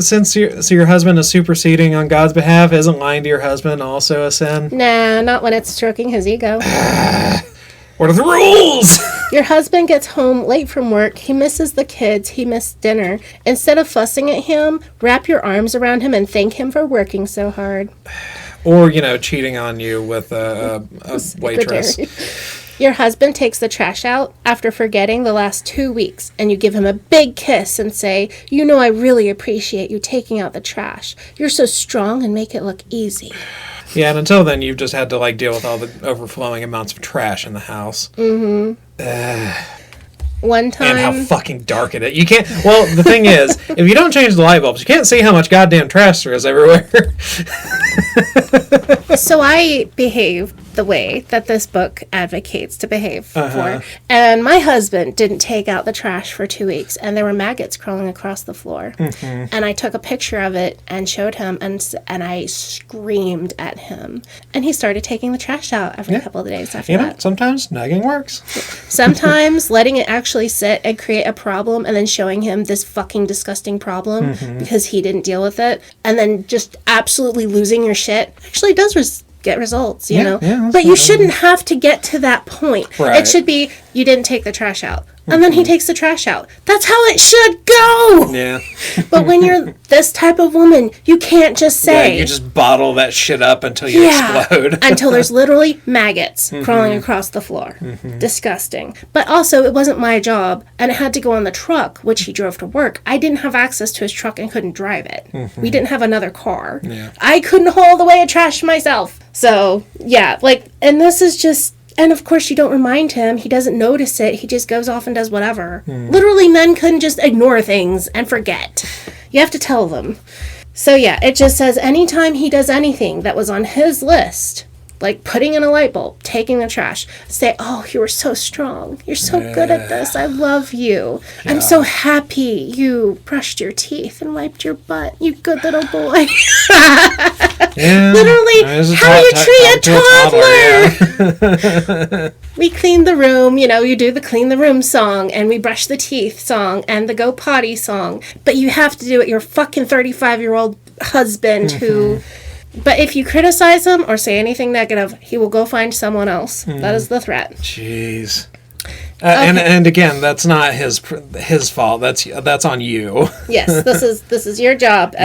Since your husband is superseding on God's behalf, isn't lying to your husband also a sin? Nah, not when it's stroking his ego. What are the rules? Your husband gets home late from work. He misses the kids. He missed dinner. Instead of fussing at him, wrap your arms around him and thank him for working so hard. Or, cheating on you with a waitress. Your husband takes the trash out after forgetting the last 2 weeks, and you give him a big kiss and say, I really appreciate you taking out the trash. You're so strong and make it look easy. Yeah, and until then, you've just had to deal with all the overflowing amounts of trash in the house. Mm-hmm. One time... And how fucking dark it is. You can't... Well, the thing is, if you don't change the light bulbs, you can't see how much goddamn trash there is everywhere. So I behave the way that this book advocates to behave for. And my husband didn't take out the trash for 2 weeks, and there were maggots crawling across the floor. Mm-hmm. And I took a picture of it and showed him, and I screamed at him. And he started taking the trash out every couple of days after that. Sometimes nagging works. Sometimes letting it actually sit and create a problem and then showing him this fucking disgusting problem because he didn't deal with it, and then just absolutely losing your shit actually does get results, you know? Yeah, but you shouldn't have to get to that point. Right. It should be, you didn't take the trash out. And then he takes the trash out. That's how it should go! Yeah. But when you're this type of woman, you can't just say... Yeah, you just bottle that shit up until you explode. Until there's literally maggots crawling across the floor. Disgusting. But also, it wasn't my job, and it had to go on the truck, which he drove to work. I didn't have access to his truck and couldn't drive it. We didn't have another car. Yeah. I couldn't haul the way of trash myself. So, yeah, and this is just... And of course you don't remind him. He doesn't notice it. He just goes off and does whatever. Literally, men couldn't just ignore things and forget. You have to tell them. So yeah, it just says anytime he does anything that was on his list, like putting in a light bulb, taking the trash, say, oh, you were so strong. You're so good at this. I love you. Yeah. I'm so happy you brushed your teeth and wiped your butt. You good little boy. Literally, how you treat a toddler. We clean the room, you do the clean the room song, and we brush the teeth song, and the go potty song. But you have to do it your fucking 35-year-old husband who... But if you criticize him or say anything negative, he will go find someone else. That is the threat. Jeez. And again, that's not his fault. That's on you. Yes, this is your job.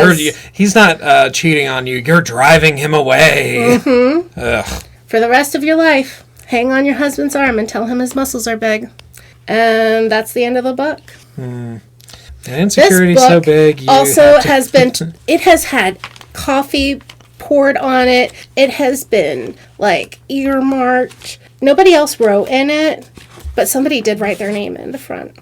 He's not cheating on you. You're driving him away. Ugh. For the rest of your life, hang on your husband's arm and tell him his muscles are big. And that's the end of the book. And insecurity so big. You also has been, it has had coffee poured on it. It has been like earmarked. Nobody else wrote in it, but somebody did write their name in the front.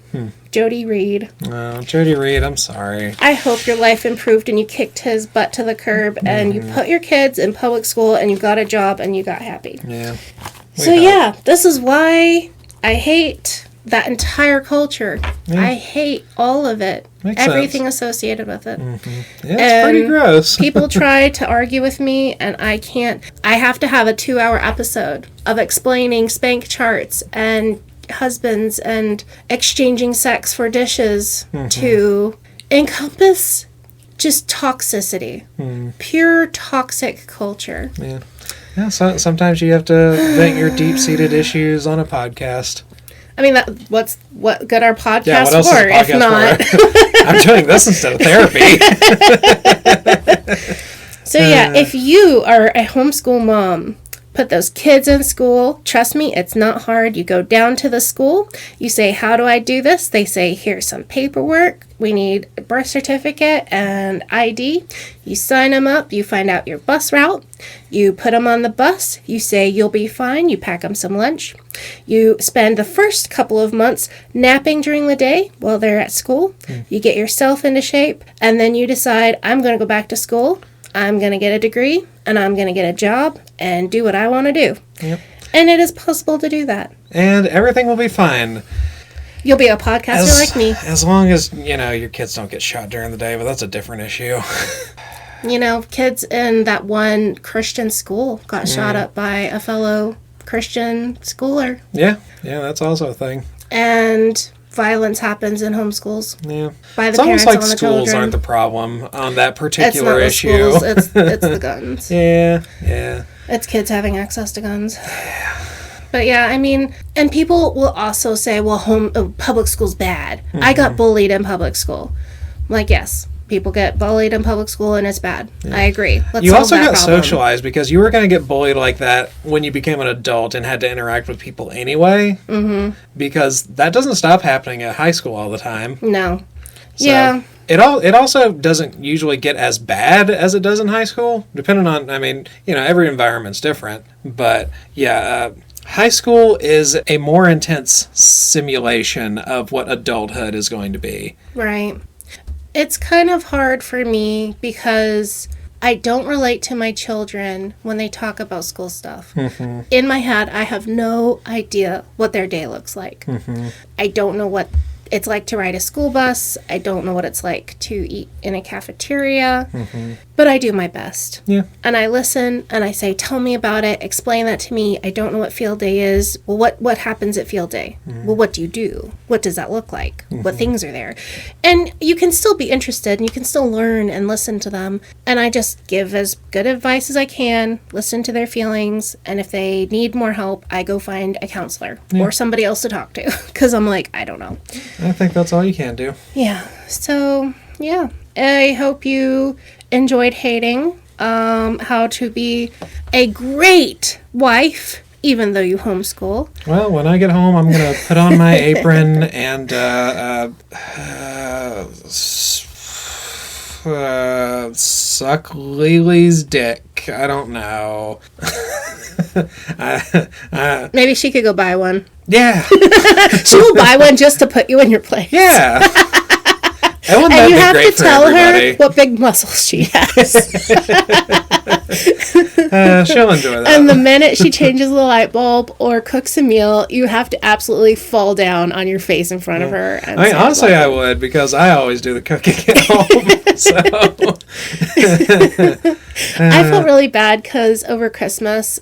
Jody Reed. Oh, Jody Reed, I'm sorry. I hope your life improved and you kicked his butt to the curb and you put your kids in public school and you got a job and you got happy. Yeah. So this is why I hate that entire culture. Yeah. I hate all of it. Makes everything sense. Associated with it. Yeah, it's pretty gross. People try to argue with me and I can't. I have to have a 2-hour episode of explaining spank charts and husbands and exchanging sex for dishes to encompass just toxicity. Pure toxic culture. Yeah, so sometimes you have to vent your deep-seated issues on a podcast. I mean, what good our podcast yeah, what else for, is a podcast if not? For? I'm doing this instead of therapy. So if you are a homeschool mom, put those kids in school. Trust me, it's not hard. You go down to the school. You say, how do I do this? They say, here's some paperwork. We need a birth certificate and ID. You sign them up. You find out your bus route. You put them on the bus. You say, you'll be fine. You pack them some lunch. You spend the first couple of months napping during the day while they're at school. You get yourself into shape. And then you decide, I'm going to go back to school. I'm going to get a degree and I'm going to get a job and do what I want to do. Yep. And it is possible to do that. And everything will be fine. You'll be a podcaster like me. As long as, your kids don't get shot during the day, but that's a different issue. Kids in that one Christian school got shot up by a fellow Christian schooler. Yeah, that's also a thing. And violence happens in homeschools. Yeah. By the it's parents almost like on the schools children. aren't the problem on that particular it's not issue. The schools, it's the guns. Yeah. It's kids having access to guns. But and people will also say, well, public school's bad. I got bullied in public school. I'm like, yes, people get bullied in public school and it's bad. I agree. Let's you solve also that got problem. socialized because you were going to get bullied like that when you became an adult and had to interact with people anyway. Because that doesn't stop happening at high school all the time. No. So yeah. It also doesn't usually get as bad as it does in high school, depending on, every environment's different. But, high school is a more intense simulation of what adulthood is going to be. Right. It's kind of hard for me because I don't relate to my children when they talk about school stuff. In my head, I have no idea what their day looks like. I don't know what it's like to ride a school bus. I don't know what it's like to eat in a cafeteria. But I do my best. Yeah. And I listen and I say, tell me about it. Explain that to me. I don't know what field day is. Well, what happens at field day? Well, what do you do? What does that look like? What things are there? And you can still be interested and you can still learn and listen to them. And I just give as good advice as I can, listen to their feelings. And if they need more help, I go find a counselor or somebody else to talk to. Because I'm like, I don't know. I think that's all you can do. Yeah. So, I hope you enjoyed hating how to be a great wife, even though you homeschool. Well, when I get home, I'm going to put on my apron and suck Lily's dick. I don't know. Maybe she could go buy one. Yeah. She will buy one just to put you in your place. Yeah. And you have to tell her what big muscles she has. She'll enjoy that. And the minute she changes the light bulb or cooks a meal, you have to absolutely fall down on your face in front of her. And honestly, I would, because I always do the cooking at home. So I felt really bad because over Christmas,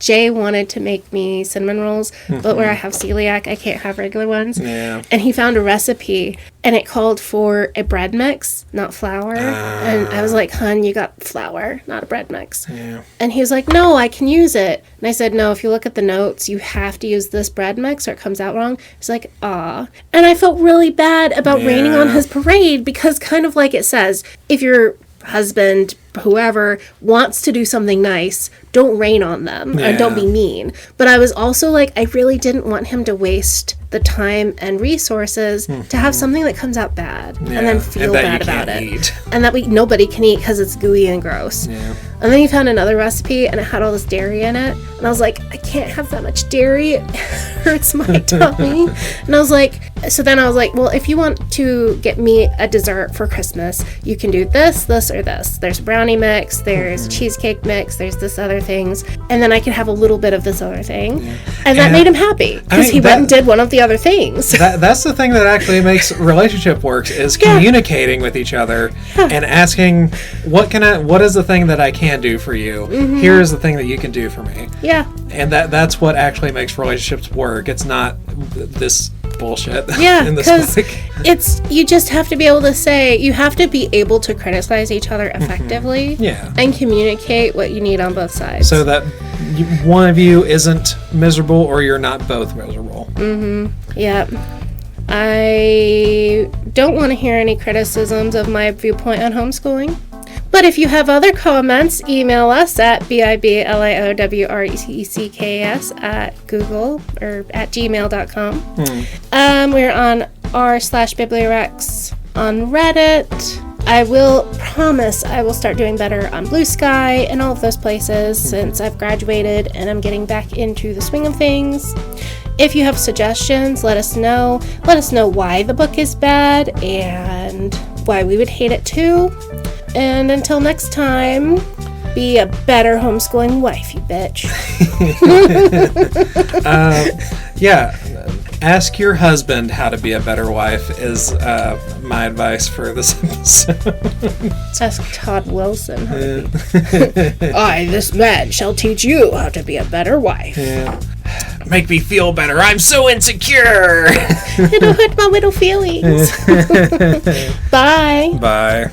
Jay wanted to make me cinnamon rolls, but where I have celiac, I can't have regular ones. Yeah. And he found a recipe, and it called for a bread mix, not flour. And I was like, hun, you got flour, not a bread mix. Yeah. And he was like, no, I can use it. And I said, no, if you look at the notes, you have to use this bread mix or it comes out wrong. He's like, ah. And I felt really bad about raining on his parade because kind of like it says, if your husband, whoever, wants to do something nice, don't rain on them and don't be mean. But I was also like, I really didn't want him to waste the the time and resources to have something that comes out bad and then feel bad about it. Eat. And that nobody can eat because it's gooey and gross. Yeah. And then you found another recipe and it had all this dairy in it. And I was like, I can't have that much dairy. It hurts my tummy. And I was like, well, if you want to get me a dessert for Christmas, you can do this, this, or this. There's brownie mix, there's cheesecake mix, there's this other things. And then I can have a little bit of this other thing. Yeah. And that made him happy because he went and did one of the other things. That's the thing that actually makes relationship works is communicating with each other and asking, what is the thing that I can do for you? Here is the thing that you can do for me. Yeah. And that's what actually makes relationships work. It's not this bullshit in this because book. You just have to be able to say, you have to be able to criticize each other effectively and communicate what you need on both sides. So that one of you isn't miserable or you're not both miserable. Yeah. I don't want to hear any criticisms of my viewpoint on homeschooling. But if you have other comments, email us at bibliowrecks at Google or at gmail.com. We're on r/BiblioWrecks on Reddit. I will promise I will start doing better on Blue Sky and all of those places since I've graduated and I'm getting back into the swing of things. If you have suggestions, let us know. Let us know why the book is bad and why we would hate it too. And until next time, be a better homeschooling wife, you bitch. Ask your husband how to be a better wife is my advice for this episode. Ask Todd Wilson. I, this man, shall teach you how to be a better wife. Yeah. Make me feel better. I'm so insecure. It'll hurt my little feelings. Bye. Bye.